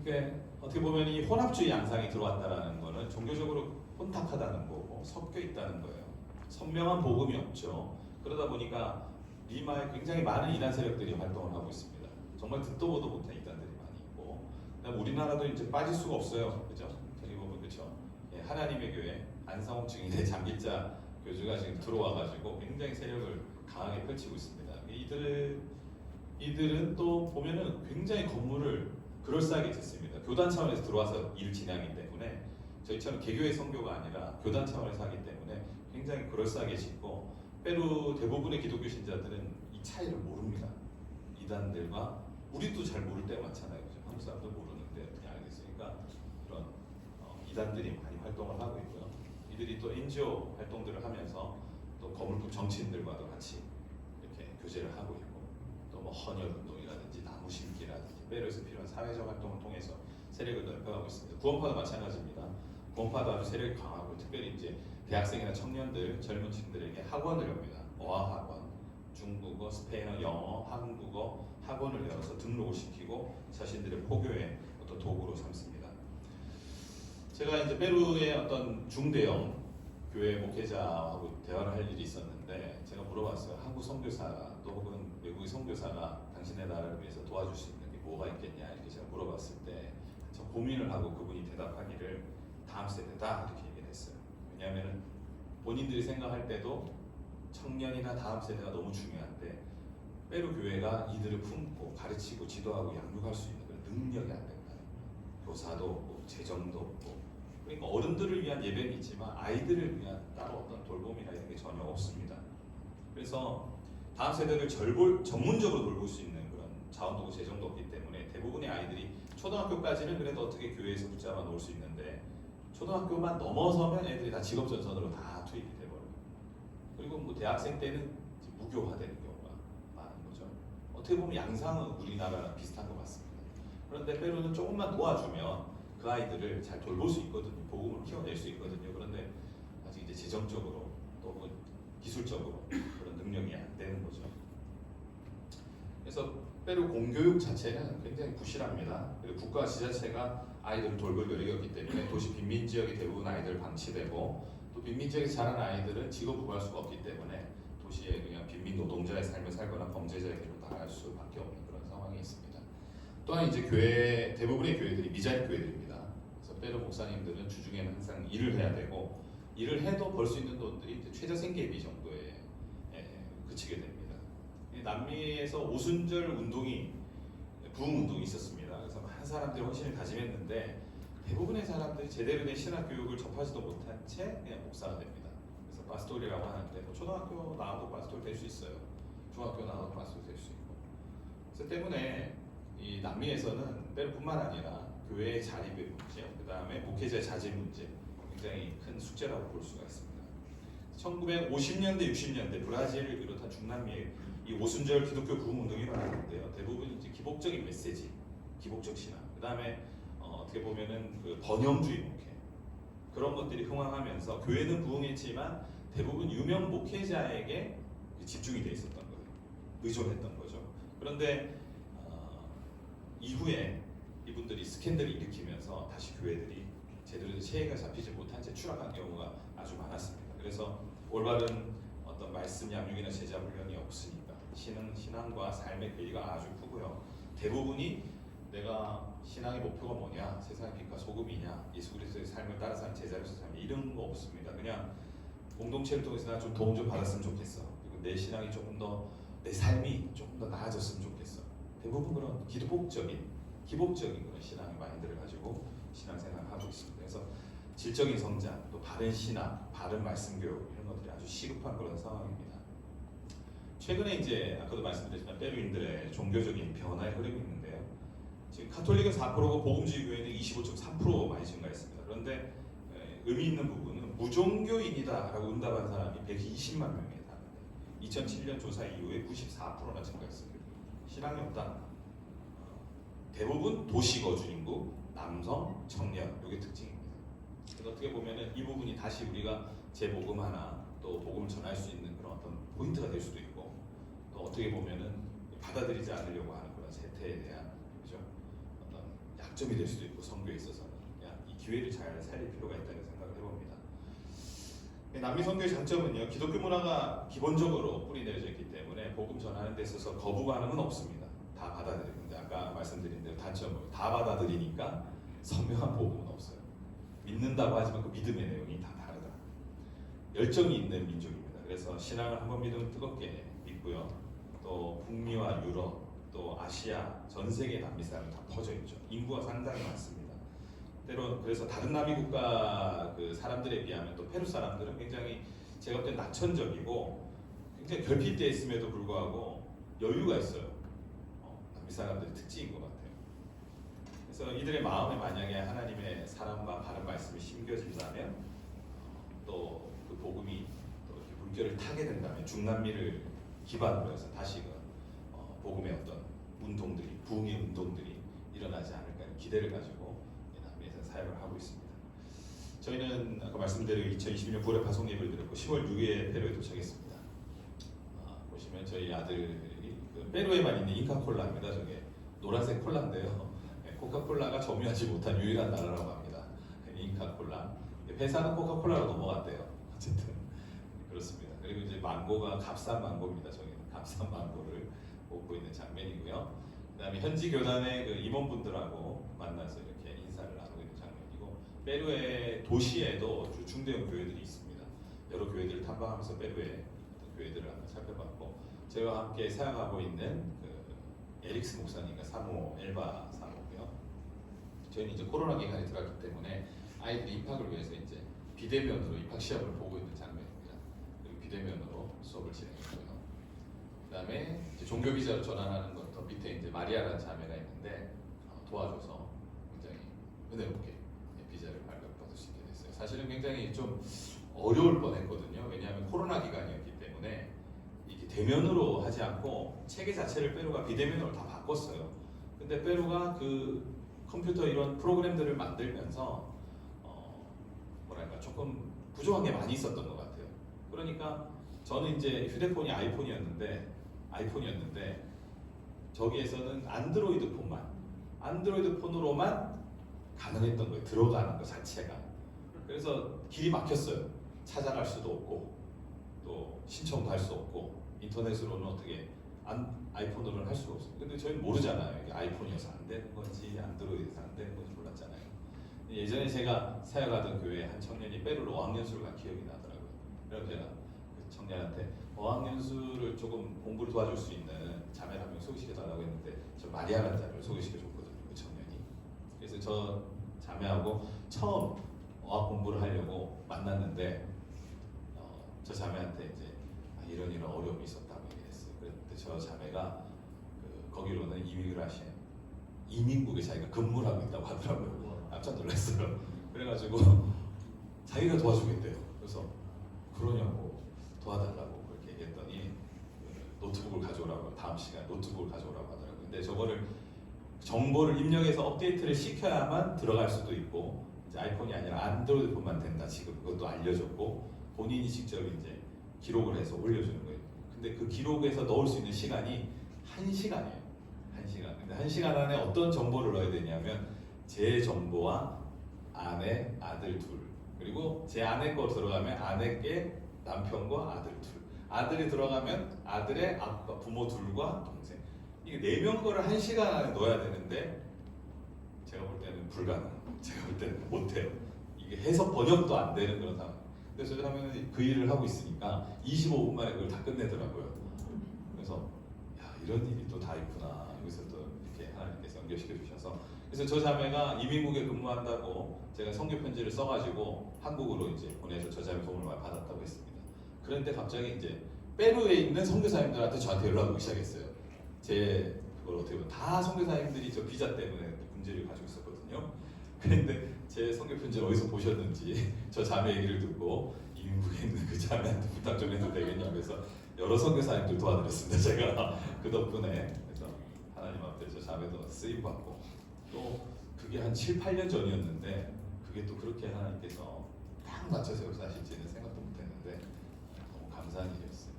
그러니까 어떻게 보면 이 혼합주의 양상이 들어왔다라는 거는 종교적으로 혼탁하다는 거고 섞여 있다는 거예요. 선명한 복음이 없죠. 그러다 보니까 리마에 굉장히 많은 이단 세력들이 활동을 하고 있습니다. 정말 듣도 보도 못한 이단들이 많이 있고, 그다음 우리나라도 이제 빠질 수가 없어요, 그죠? 저기 보면 그렇죠. 예, 하나님의 교회 안상홍 증인의 장길자 교주가 지금 들어와가지고 굉장히 세력을 강하게 펼치고 있습니다. 이들은 또 보면은 굉장히 건물을 그럴싸하게 짓습니다. 교단 차원에서 들어와서 일을 진행하기 때문에 저희처럼 개교의 선교가 아니라 교단 차원에서 하기 때문에 굉장히 그럴싸하게 짓고. 페루 대부분의 기독교 신자들은 이 차이를 모릅니다. 이단들과 우리도 잘 모를 때가 많잖아요. 그죠? 한국 사람도 모르는데 어떻게 알겠으니까 그런 이단들이 많이 활동을 하고 있고요. 이들이 또 NGO 활동들을 하면서 또 거물급 정치인들과도 같이 이렇게 교제를 하고 있고 또 뭐 헌혈 운동이라든지 나무 심기라든지 페루에서 필요한 사회적 활동을 통해서 세력을 넓혀가고 있습니다. 구원파도 마찬가지입니다. 구원파도 아주 세력이 강하고 특별히 이제 대학생이나 청년들, 젊은 층들에게 학원을 엽니다. 어학원, 중국어, 스페인어, 영어, 한국어 학원을 열어서 등록을 시키고 자신들의 포교의 어떤 도구로 삼습니다. 제가 이제 페루의 어떤 중대형 교회 목회자하고 대화를 할 일이 있었는데 제가 물어봤어요. 한국 선교사 또 혹은 외국의 선교사가 당신의 나라를 위해서 도와줄 수 있는 게 뭐가 있겠냐 이렇게 제가 물어봤을 때 저 고민을 하고 그분이 대답하기를 다음 세대다 이렇게 얘기를 했어요. 왜냐하면 본인들이 생각할 때도 청년이나 다음 세대가 너무 중요한데 페루 교회가 이들을 품고 가르치고 지도하고 양육할 수 있는 그런 능력이 안 된다. 교사도 없고 재정도 없고 그러니까 어른들을 위한 예배는 있지만 아이들을 위한 따로 어떤 돌봄이나 이런 게 전혀 없습니다. 그래서 다음 세대를 전문적으로 돌볼 수 있는 그런 자원도 없고 재정도 없기 때문에 대부분의 아이들이 초등학교까지는 그래도 어떻게 교회에서 붙잡아 놓을 수 있는데 초등학교만 넘어서면 애들이 다 직업 전선으로 다 투입이 돼버려요. 그리고 뭐 대학생 때는 이제 무교화되는 경우가 많은 거죠. 어떻게 보면 양상은 우리나라랑 비슷한 것 같습니다. 그런데 페루는 조금만 도와주면 그 아이들을 잘 돌볼 수 있거든요. 복음을 키워낼 수 있거든요. 그런데 아직 이제 재정적으로 또 혹은 기술적으로 그런 능력이 안 되는 거죠. 그래서 페루 공교육 자체는 굉장히 부실합니다. 그리고 국가 지자체가 아이들을 돌볼 여력이 없기 때문에 도시 빈민 지역의 대부분 아이들 방치되고 또 빈민 지역에서 자란 아이들은 직업을 구할 수가 없기 때문에 도시에 그냥 빈민 노동자의 삶을 살거나 범죄자의 길로 나갈 수밖에 없는 그런 상황이 있습니다. 또한 이제 교회 대부분의 교회들이 미자립 교회들입니다. 그래서 페루 목사님들은 주중에는 항상 일을 해야 되고 일을 해도 벌 수 있는 돈들이 이제 최저 생계비 정도에 그치게 됩니다. 남미에서 오순절 운동이 부흥 운동이 있었습니다. 그래서 많은 사람들이 헌신을 다짐했는데 대부분의 사람들이 제대로 된 신학 교육을 접하지도 못한 채 그냥 목사가 됩니다. 그래서 파스토리라고 하는데 뭐 초등학교 나와도 파스토리 될 수 있어요. 중학교 나와도 파스토리 될 수 있고. 그래서 때문에 이 남미에서는 페루뿐만 아니라 교회의 자립의 문제, 그 다음에 목회자의 자질 문제 굉장히 큰 숙제라고 볼 수가 있습니다. 1950년대, 60년대 브라질을 비롯한 중남미에 이 오순절 기독교 부흥 운동이 일어났는데요. 대부분 이제 기복적인 메시지, 기복적 신앙, 그 다음에 어떻게 보면은 그 번영주의 목회 그런 것들이 흥황하면서 교회는 부흥했지만 대부분 유명 목회자에게 집중이 돼 있었던 거예요. 의존했던 거죠. 그런데 이후에 이분들이 스캔들을 일으키면서 다시 교회들이 제대로 체계가 잡히지 못한 채 추락한 경우가 아주 많았습니다. 그래서 올바른 어떤 말씀 양육이나 제자 훈련이 없으니까 신앙과 삶의 괴리가 아주 크고요. 대부분이 내가 신앙의 목표가 뭐냐, 세상의 빛과 소금이냐, 예수 그리스도의 삶을 따라 사는 제자로서 삶 이런 거 없습니다. 그냥 공동체를 통해서 나 좀 도움 좀 받았으면 좋겠어. 그리고 내 신앙이 조금 더, 내 삶이 조금 더 나아졌으면 좋겠어. 대부분 그런 기복적인 그런 신앙의 마인드를 가지고 신앙생활을 하고 있습니다. 그래서 질적인 성장, 또 바른 신앙, 바른 말씀 교육 이런 것들이 아주 시급한 그런 상황입니다. 최근에 이제 아까도 말씀드렸지만 페루인들의 종교적인 변화에 흐르고 있는데요. 지금 카톨릭은 4%고 복음주의 교회는 25.3% 많이 증가했습니다. 그런데 의미 있는 부분은 무종교인이다라고 응답한 사람이 120만 명에 달합니다. 2007년 조사 이후에 94%나 증가했습니다. 신앙이 없다. 대부분 도시 거주 인구, 남성, 청년 이게 특징입니다. 그래서 어떻게 보면은 이 부분이 다시 우리가 재복음하나 또 복음을 전할 수 있는 그런 어떤 포인트가 될 수도 있고 또 어떻게 보면은 받아들이지 않으려고 하는 그런 세태에 대한 그죠? 어떤 약점이 될 수도 있고 선교에 있어서는 이 기회를 잘 살릴 필요가 있다는 생각을 해봅니다. 남미 선교의 장점은요, 기독교 문화가 기본적으로 뿌리 내려져 있기 때문에 복음 전하는 데 있어서 거부 반응은 없습니다. 다 받아들이는데 아까 말씀드린 대로 단점은 다 받아들이니까 선명한 복음은 없어요. 믿는다고 하지만 그 믿음의 내용이 다 다르다. 열정이 있는 민족입니다. 그래서 신앙을 한번 믿으면 뜨겁게 믿고요. 또 북미와 유럽, 또 아시아, 전 세계 남미 사람이 다 퍼져 있죠. 인구가 상당히 많습니다. 때론 그래서 다른 남미 국가 그 사람들에 비하면 또 페루 사람들은 굉장히 제가 볼 때 낙천적이고 굉장히 결핍되어 있음에도 불구하고 여유가 있어요. 남미 사람들의 특징인 것 같아요. 그래서 이들의 마음에 만약에 하나님의 사랑과 바른 말씀이 심겨진다면 또 그 복음이 또 이렇게 물결을 타게 된다면 중남미를 기반으로 해서 다시 복음의 어떤 운동들이, 부흥의 운동들이 일어나지 않을까 하는 기대를 가지고 남미에서 사역을 하고 있습니다. 저희는 아까 말씀드린 2020년 9월에 파송 예배를 드렸고 10월 6일에 페루에 도착했습니다. 보시면 저희 아들이 그 페루에만 있는 잉카콜라입니다. 저게 노란색 콜라인데요. 코카콜라가 점유하지 못한 유일한 나라라고 합니다. 잉카콜라. 회사는 코카콜라로 넘어갔대요. 어쨌든 그렇습니다. 그리고 이제 망고가 값싼 망고입니다. 저기는 값싼 망고를 먹고 있는 장면이고요. 그다음에 현지 교단의 그 임원분들하고 만나서 이렇게 인사를 나누고 있는 장면이고, 페루의 도시에도 중대형 교회들이 있습니다. 여러 교회들을 탐방하면서 페루의 교회들을 한번 살펴봤고, 저희와 함께 사역하고 있는 그 에릭스 목사님과 사모 엘바 사모고요. 저희는 이제 코로나 기간에 들어갔기 때문에 아이들이 입학을 위해서 이제 비대면으로 입학 시험을 보고 있는 장면입니다. 그리고 비대면으로 수업을 진행했고요. 그다음에 이제 종교 비자로 전환하는 것 더 밑에 이제 마리아라는 자매가 있는데 도와줘서 굉장히 은혜롭게 비자를 발급받을 수 있게 됐습니다. 사실은 굉장히 좀 어려울 뻔했거든요. 왜냐하면 코로나 기간이었기 때문에 이게 대면으로 하지 않고 체계 자체를 페루가 비대면으로 다 바꿨어요. 근데 페루가 그 컴퓨터 이런 프로그램들을 만들면서 뭐랄까 조금 부족한 게 많이 있었던 것 같아요. 그러니까 저는 이제 휴대폰이 아이폰이었는데 저기에서는 안드로이드 폰으로만 가능했던 거예요. 들어가는 것 자체가. 그래서 길이 막혔어요. 찾아갈 수도 없고 또 신청도 할 수 없고 인터넷으로는 어떻게 아이폰으로는 할 수가 없어요. 근데 저희는 모르잖아요. 이게 아이폰이어서 안 되는 건지 안드로이드에서 안 되는 건지 몰랐잖아요. 예전에 제가 사역하던 교회에 한 청년이 페루로 어학연수를 간 기억이 나더라고요. 그래서 제가 그 청년한테 어학연수를 조금 공부를 도와줄 수 있는 자매 한 명 소개시켜달라고 했는데 저 마리아라는 자매를 소개시켜줬거든요. 그 청년이. 그래서 저 자매하고 처음 어학 공부를 하려고 만났는데 저 자매한테 이제 이런 어려움이 있었다고 얘기했어요. 그런데 저 자매가 거기로는 이민국에 자기가 근무를 하고 있다고 하더라고요. 깜짝 놀랐어요. 그래가지고 자기가 도와주겠대요. 그래서 그러냐고 도와달라고 그렇게 얘기했더니 노트북을 가져오라고 다음 시간 노트북을 가져오라고 하더라고요. 근데 저거를 정보를 입력해서 업데이트를 시켜야만 들어갈 수도 있고 이제 아이폰이 아니라 안드로이드 폰만 된다. 지금 그것도 알려줬고 본인이 직접 이제 기록을 해서 올려주는 거예요. 근데 그 기록에서 넣을 수 있는 시간이 1시간이에요. 1시간. 근데 1시간 안에 어떤 정보를 넣어야 되냐면 제 정보와 아내, 아들 둘 그리고 제 아내 거 들어가면 아내께 남편과 아들 둘 아들이 들어가면 아들의 아빠, 부모 둘과 동생 이게 4명 거를 1시간 안에 넣어야 되는데 제가 볼 때는 불가능 제가 볼 때는 못해요. 이게 해석 번역도 안 되는 그런 상황. 그래서 저희 하면 그 일을 하고 있으니까 25분 만에 그걸 다 끝내더라고요. 그래서 야 이런 일이 또 다 있구나. 여기서 또 이렇게 하나님께서 연결시켜 주셔서 그래서 저 자매가 이민국에 근무한다고 제가 선교 편지를 써가지고 한국으로 이제 보내서 저 자매 도움을 많이 받았다고 했습니다. 그런데 갑자기 이제 페루에 있는 선교사님들한테 저한테 연락이 오기 시작했어요. 제 그걸 어떻게 보면 다 선교사님들이 저 비자 때문에 문제를 가지고 있었거든요. 그런데 제 선교 편지를 어디서 보셨는지 저 자매 얘기를 듣고 이민국에 있는 그 자매한테 부탁 좀 해도 되겠냐고 해서 여러 선교사님들 도와드렸습니다. 제가 그 덕분에 그래서 하나님 앞에 저 자매도 쓰임 받고 또 그게 한 7, 8년 전이었는데 그게 또 그렇게 하나님께서 딱 맞춰서 역사하실지는 생각도 못했는데 너무 감사한 일이었어요.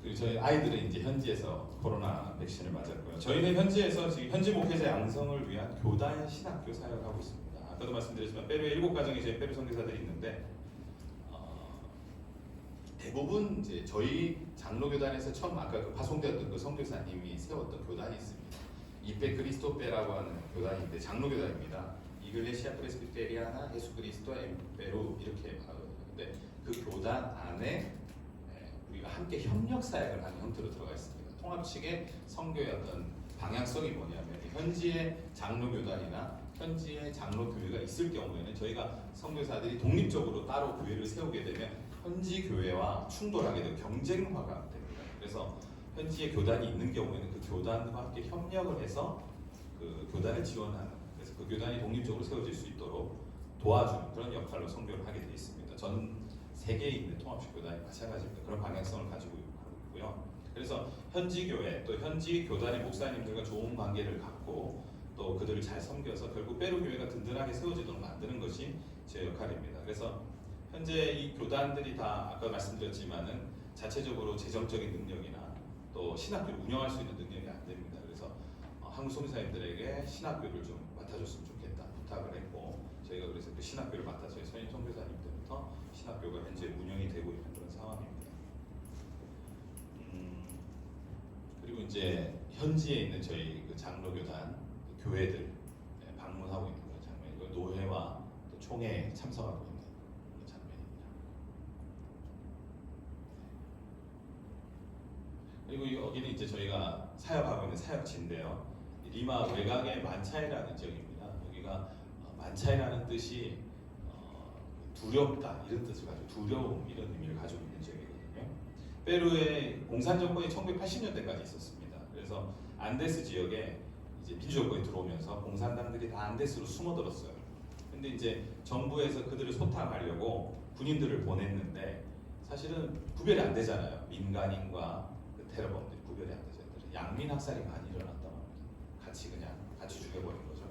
그리고 저희 아이들은 이제 현지에서 코로나 백신을 맞았고요. 저희는 현지에서 지금 현지 목회자 양성을 위한 교단 신학교 사역을 하고 있습니다. 아까도 말씀드렸지만 페루에 7가정의 제 페루 선교사들이 있는데 대부분 이제 저희 장로교단에서 처음 아까 그 파송되었던 그 선교사님이 세웠던 교단이 있습니다. 이페 크리스토페라고 하는 교단인데 장로교단입니다. 이글레시아 프레스비테리아나 예수 그리스도 엠페루 이렇게 말하거든요. 근데 그 교단 안에 우리가 함께 협력 사역을 하는 형태로 들어가 있습니다. 통합 측의 선교의 어떤 방향성이 뭐냐면 현지의 장로교단이나 현지의 장로교회가 있을 경우에는 저희가 선교사들이 독립적으로 따로 교회를 세우게 되면 현지 교회와 충돌하게 되고 경쟁화가 됩니다. 그래서 현지의 교단이 있는 경우에는 그 교단과 함께 협력을 해서 그 교단을 지원하는 그래서 그 교단이 독립적으로 세워질 수 있도록 도와주는 그런 역할로 선교를 하게 되어 있습니다. 전 세계에 있는 통합식 교단이 마찬가지입니다. 그런 방향성을 가지고 있고요. 그래서 현지 교회 또 현지 교단의 목사님들과 좋은 관계를 갖고 또 그들을 잘 섬겨서 결국 페루 교회가 든든하게 세워지도록 만드는 것이 제 역할입니다. 그래서 현재 이 교단들이 다 아까 말씀드렸지만은 자체적으로 재정적인 능력이나 또 신학교를 운영할 수 있는 능력이 안 됩니다. 그래서 한국 선교사님들에게 신학교를 좀 맡아줬으면 좋겠다 부탁을 했고 저희가 그래서 그 신학교를 맡아서 선임 선교사님들부터 신학교가 현재 운영이 되고 있는 그런 상황입니다. 그리고 이제 현지에 있는 저희 그 장로교단 교회들 방문하고 있는 그런 장면이고 노회와 또 총회에 참석하고 있는 그런 장면입니다. 그리고 여기는 이제 저희가 사역하고 있는 사역지인데요. 리마 외곽의 만차이라는 지역입니다. 여기가 만차이라는 뜻이 두렵다 이런 뜻을 가지고 두려움 이런 의미를 가지고 있는 지역이거든요. 페루의 공산 정권이 1980년대까지 있었습니다. 그래서 안데스 지역에 이제 민주 정권이 들어오면서 공산당들이 다 안데스로 숨어들었어요. 근데 이제 정부에서 그들을 소탕하려고 군인들을 보냈는데 사실은 구별이 안 되잖아요. 민간인과 그 테러범들이 구별이 안 되죠. 양민 학살이 많이 일어났다고 합니다. 같이 죽여버린 거죠.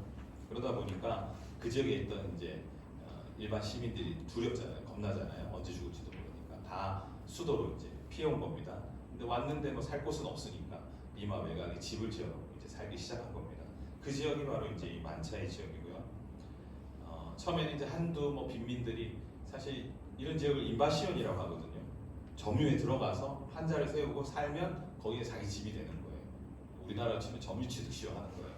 그러다 보니까 그 지역에 있던 이제 일반 시민들이 두렵잖아요. 겁나잖아요. 언제 죽을지도 모르니까 다 수도로 이제 피해온 겁니다. 근데 왔는데 뭐 살 곳은 없으니까 리마 외곽에 집을 지어놓고 이제 살기 시작한 겁니다. 그 지역이 바로 이제 이 만차이 지역이고요. 처음에는 이제 한두 뭐 빈민들이 사실 이런 지역을 인바시온이라고 하거든요. 점유에 들어가서 환자를 세우고 살면 거기에 자기 집이 되는 거예요. 우리나라로 치면 점유취득시효 하는 거예요.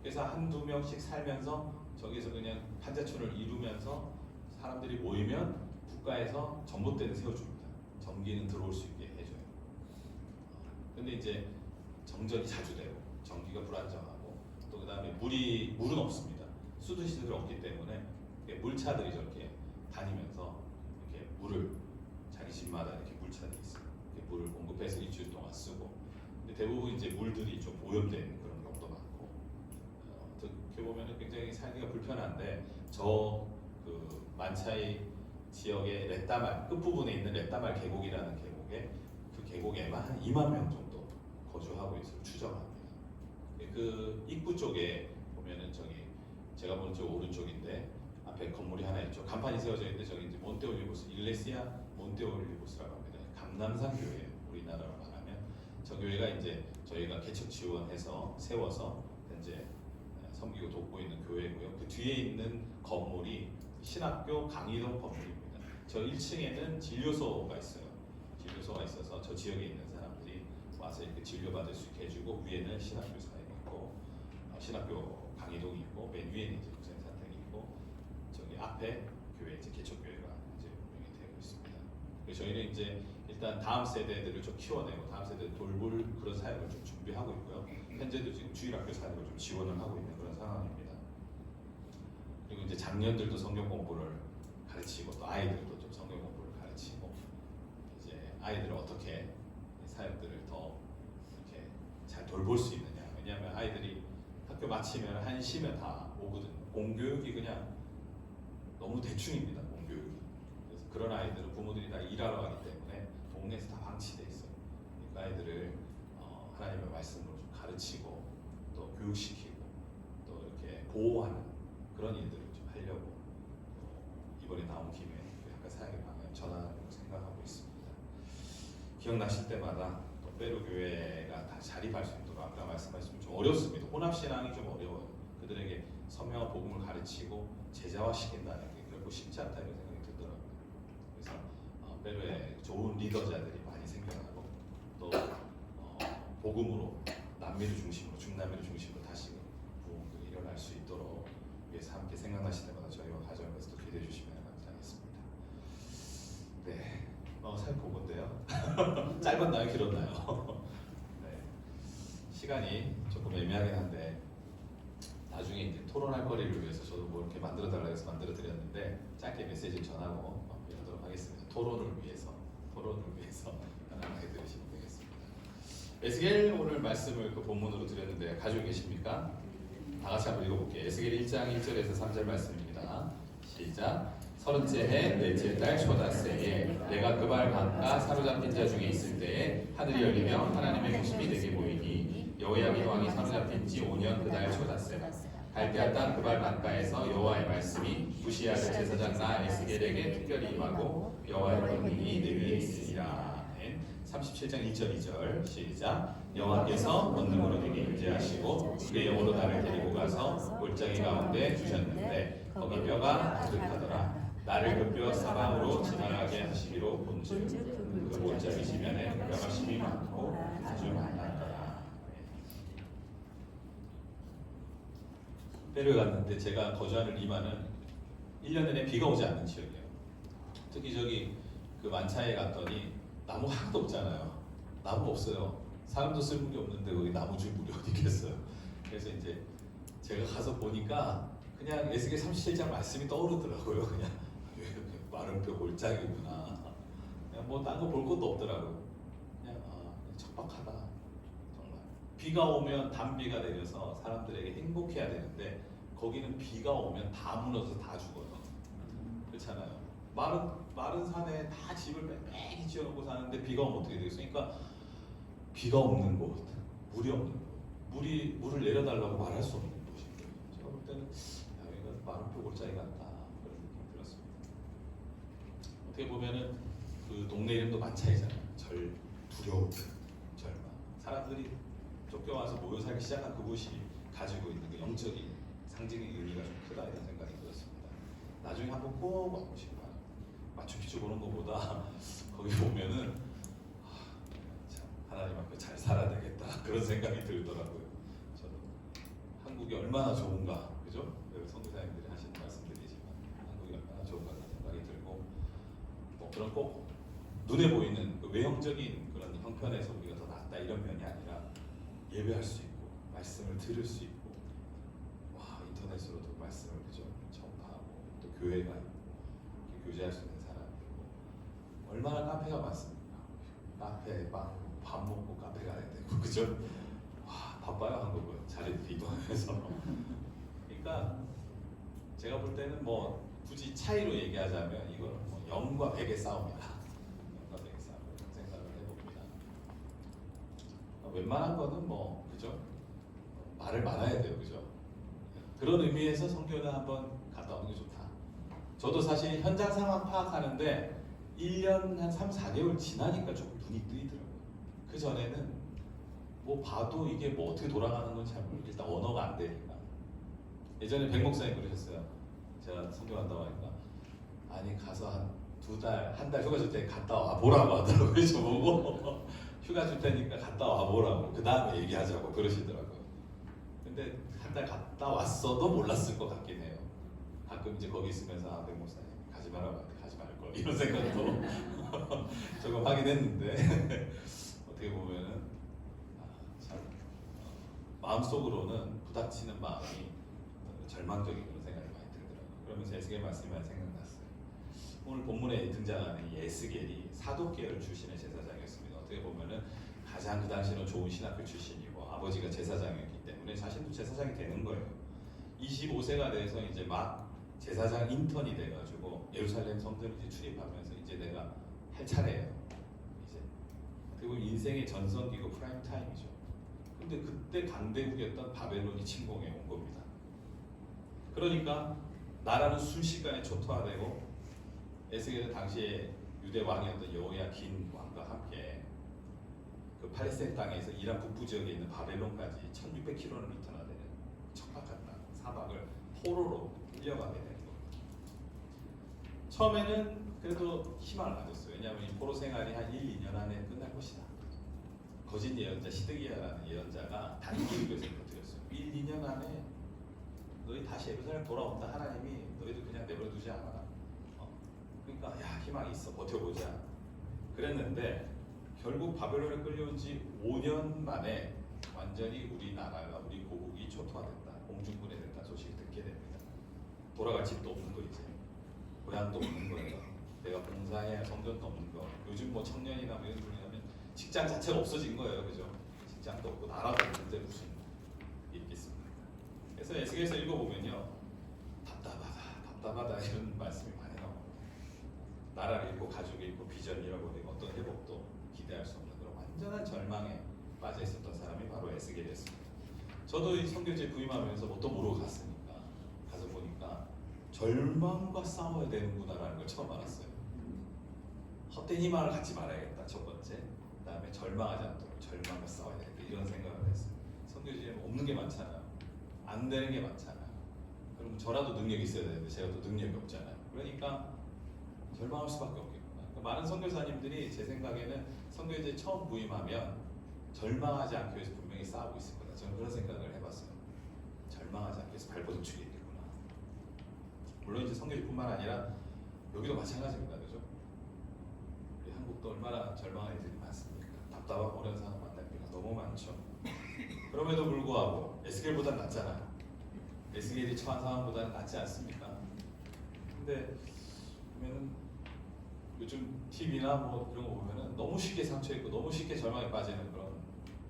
그래서 한두 명씩 살면서 저기서 그냥 환자촌을 이루면서 사람들이 모이면 국가에서 전봇대를 세워줍니다. 전기는 들어올 수 있게 해줘요. 근데 이제 정전이 자주 되고 전기가 불안정하고 또 그 다음에 물은 없습니다. 수도시설이 없기 때문에 물차들이 저렇게 다니면서 이렇게 물을 자기 집마다 이렇게 물차들이 있어요. 이렇게 물을 공급해서 일주일 동안 쓰고. 근데 대부분 이제 물들이 좀 오염된 그런 경우도 많고. 어떻게 보면은 굉장히 살기가 불편한데 그 만차이 지역의 렛다말 끝부분에 있는 렛다말 계곡이라는 계곡에 그 계곡에만 한 2만 명 정도 거주하고 있을 추정합니다. 그 입구 쪽에 보면은 저기 제가 보는 쪽 오른쪽인데 앞에 건물이 하나 있죠. 간판이 세워져 있는데 저기 이제 몬테올리보스 일레시아 몬테올리보스라고 합니다. 감남산 교회예요. 우리나라로 말하면 저 교회가 이제 저희가 개척 지원해서 세워서 현재 섬기고 돕고 있는 교회고요. 그 뒤에 있는 건물이 신학교 강의동 건물입니다. 저 1층에는 진료소가 있어요. 진료소가 있어서 저 지역에 있는 사람들이 와서 이렇게 진료받을 수 있게 해주고 위에는 신학교 사역이 있고 신학교 강의동이 있고 맨 위에는 이제 국생사택이 있고 저기 앞에 교회 이제 개척교회가 이제 운영이 되고 있습니다. 그래서 저희는 이제 일단 다음 세대들을 좀 키워내고 다음 세대 돌볼 그런 사역을 좀 준비하고 있고요. 현재도 지금 주일학교 사역을 좀 지원을 하고 있는 그런 상황입니다. 그리고 이제 장년들도 성경 공부를 가르치고 또 아이들도 좀 성경 공부를 가르치고 이제 아이들을 어떻게 사역들을 더 이렇게 잘 돌볼 수 있느냐. 왜냐하면 아이들이 학교 마치면 1시면 다 오거든요. 공교육이 그냥 너무 대충입니다. 공교육이. 그래서 그런 아이들은 부모들이 다 일하러 가기 때문에 동네에서 다 방치돼 있어요. 그러니까 아이들을 하나님의 말씀으로 좀 가르치고 또 교육시키고 또 이렇게 보호하는 그런 일들을 좀 하려고 이번에 나온 김에 약간 사역의 방향을 전하려고 생각하고 있습니다. 기억나실 때마다 또 페루 교회가 다 자립할 수 있도록 아까 말씀하신 좀 어렵습니다. 혼합신앙이 좀 어려워요. 그들에게 선명한 복음을 가르치고 제자화시킨다는 게 결코 쉽지 않다 이런 생각이 들더라고요. 그래서 페루에 좋은 리더자들이 많이 생겨나고 또 복음으로 남미를 중심으로 중남미를 중심으로 다시 부흥들이 일어날 수 있도록 위해서 함께 생각나실 때마다 저희와 가정에서 또 기대해 주시면 감사하겠습니다. 네, 사연 보건데요. 짧았나요, 길었나요? 네, 시간이 조금 애매하긴 한데 나중에 이제 토론할 거리를 위해서 저도 뭐 이렇게 만들어 달라고 해서 만들어 드렸는데 짧게 메시지를 전하고 마무리하도록 하겠습니다. 토론을 위해서 편안하게 들으시면 되겠습니다. 에스겔 오늘 말씀을 그 본문으로 드렸는데 가지고 계십니까? 다 같이 한번 읽어볼게요. 에스겔 1장 1절에서 3절 말씀입니다. 시작. 30째 해 넷째 달 초닷새에 내가 그발 강가 사로잡힌 자 중에 있을 때에 하늘이 열리며 하나님의 모심이 내게 보이니 여호야긴 왕이 사로잡힌 지 5년 그 달 초닷새라. 갈대아 땅 그발 강가에서 여호와의 말씀이 부시아 제사장 나 에스겔에게 특별히 임하고 여호와의 권능이 내 위에 있으리라. 37장 1절 2절 시작. 여호와께서 권능으로 내게 임재하시고 그의 영으로 나를 데리고 가서 골짜기 가운데 주셨는데 거기 뼈가 가득하더라. 나를 그 뼈 사방으로 지나가게 하시기로 본즉 그 골짜기 지면에 뼈가 심이 많고 아주 많았더라. 페루에 갔는데 제가 거주하는 리마는 1년 내내 비가 오지 않는 지역이에요. 특히 저기 그 만차에 갔더니 나무 하나도 없잖아요. 나무 없어요. 사람도 쓸 게 없는데 거기 나무 줄무리 어디 있겠어요. 그래서 이제 제가 가서 보니까 그냥 에스겔 37장 말씀이 떠오르더라고요. 그냥 이렇게 마른 뼈 골짜기구나. 그냥 뭐 딴 거 볼 것도 없더라고요. 그냥 척박하다. 정말 비가 오면 단비가 내려서 사람들에게 행복해야 되는데 거기는 비가 오면 다 무너져서 다 죽어요. 그렇잖아요. 마른 산에 다 집을 빽빽히 지어놓고 사는데 비가 오면 어떻게 되겠어요? 그러니까 비가 없는 곳, 물이 없는 곳, 물을 내려달라고 말할 수 없는 곳이고요. 제가 볼 때는 야, 여기가 마름표 골짜기 같다 그런 느낌이 들었습니다. 어떻게 보면은 그 동네 이름도 만차이잖아요. 두려움, 절망. 사람들이 쫓겨와서 모여 살기 시작한 그곳이 가지고 있는 그 영적인 상징의 의미가 좀 크다 이런 생각이 들었습니다. 나중에 한번 꼭 와보시기 바랍니다. 마추픽추 보는 것보다 거기 보면은 참 하나님 앞에 잘 살아야 되겠다 그런 생각이 들더라고요. 저는 한국이 얼마나 좋은가, 그죠? 선교사님들이 하시는 말씀들이지만 한국이 얼마나 좋은가 그런 생각이 들고, 뭐 그런 꼭 눈에 보이는 그 외형적인 그런 형편에서 우리가 더 낫다 이런 면이 아니라 예배할 수 있고 말씀을 들을 수 있고, 와 인터넷으로도 말씀을 그죠 전파하고 또 교회가 있고 교제할 수 있는 사람이 있고, 얼마나 카페가 많습니까? 카페 밥 먹고 카페 가야 되고 그죠? 와 바빠요 한국은 자리들 이동하면서. 그러니까 제가 볼 때는 뭐 굳이 차이로 얘기하자면 이거는 뭐 0과 100의 싸움이다. 0과 100의 싸움 이런 생각을 해봅니다. 웬만한 거는 뭐 그죠? 말을 많아야 돼요, 그죠? 그런 의미에서 선교는 한번 갔다 오는 게 좋다. 저도 사실 현장 상황 파악하는데 1년 한 3, 4개월 지나니까 조금 눈이 뜨이더라고요. 그 전에는 뭐 봐도 이게 뭐 어떻게 돌아가는 건 잘 모르겠어요. 일단 언어가 안 되니까. 예전에 백 목사님 그러셨어요. 제가 선교 간다고 하니까 아니 가서 한 2달, 한 달 휴가 줄 때 갔다 와 보라고 하더라고요. 저보고 휴가 줄 테니까 갔다 와 보라고 그 다음에 얘기하자고 그러시더라고요. 근데 한 달 갔다 왔어도 몰랐을 것 같긴 해요. 가끔 이제 거기 있으면서 백 목사님 가지 말라고 하는데 가지 말걸 이런 생각도 조금 하긴 했는데 어떻게 보면은 참 마음속으로는 부닥치는 마음이 절망적인 그런 생각이 많이 들더라고요. 그러면서 에스겔 말씀이 많이 생각났어요. 오늘 본문에 등장하는 이 에스겔이 사독계열 출신의 제사장이었습니다. 어떻게 보면은 가장 그 당시에는 좋은 신학교 출신이고 아버지가 제사장이었기 때문에 자신도 제사장이 되는 거예요. 25세가 돼서 이제 막 제사장 인턴이 돼가지고 예루살렘 성전을 이제 출입하면서 이제 내가 할 차례예요. 이제 그리고 인생의 전성기고 프라임 타임이죠. 근데 그때 강대국이었던 바벨론이 침공해 온 겁니다. 그러니까 나라는 순식간에 초토화되고 에스겔은 당시에 유대 왕이었던 여호야긴 왕과 함께 그 팔레스타인 땅에서 이란 북부 지역에 있는 바벨론까지 1600km나 되는 척박한 땅 사막을 포로로 끌려가게 되는 겁니다. 처음에는 그래도 희망을 가졌어요. 왜냐하면 이 포로 생활이 한 1, 2년 안에 끝날 것이다. 거짓 예언자 시드기야라는 예언자가 단기를 드렸어요. 1, 2년 안에 너희 다시 예루살렘 돌아온다. 하나님이 너희들 그냥 내버려두지 않아. 그러니까 야 희망이 있어 버텨보자. 그랬는데 결국 바벨론에 끌려온 지 5년 만에 완전히 우리나라가 우리 고국이 초토화됐다. 공중분해됐다 소식을 듣게 됩니다. 돌아갈 집도 없는 거 이제 고향도 없는 거예요. 내가 봉사해야 성전도 없는 거. 요즘 뭐 청년이나 뭐 이런 분이라면 직장 자체가 없어진 거예요, 그죠? 직장도 없고 나라도 없는데 무슨 일이 있겠습니까? 그래서 에스겔서 읽어보면요, 답답하다 이런 말씀이 많이 나옵니다. 나라를 잃고 가족을 잃고 비전을 잃어버리고 어떤 회복도 기대할 수 없는 그런 완전한 절망에 빠져 있었던 사람이 바로 에스겔이었습니다. 저도 이 선교지에 부임하면서 뭣도 모르고 갔으니까 가서 보니까 절망과 싸워야 되는구나라는 걸 처음 알았어요. 헛된 희망을 갖지 말아야겠다 첫 번째. 그다음에 절망하지 않도록 절망과 싸워야 되겠다 이런 생각을 했어요. 선교지에 없는 게 많잖아요. 안 되는 게 많잖아요. 그럼 저라도 능력이 있어야 되는데 제가 또 능력이 없잖아요. 그러니까 절망할 수밖에 없겠구나. 그러니까 많은 선교사님들이 제 생각에는 선교지에 처음 부임하면 절망하지 않기 위해서 분명히 싸우고 있을 거다. 저는 그런 생각을 해봤어요. 절망하지 않기 위해서 발버둥 치겠구나. 물론 이제 선교지뿐만 아니라 여기도 마찬가지입니다, 그죠? 우리 한국도 얼마나 절망하는 일들이 많습니까? 답답하고 어려운 사람 만날 때가 너무 많죠. 그럼에도 불구하고 에스겔보다 낫잖아요. 에스겔이 처한 상황보다는 낫지 않습니까? 근데 보면은 요즘 TV나 뭐 이런 거 보면은 너무 쉽게 상처있고 너무 쉽게 절망에 빠지는 그런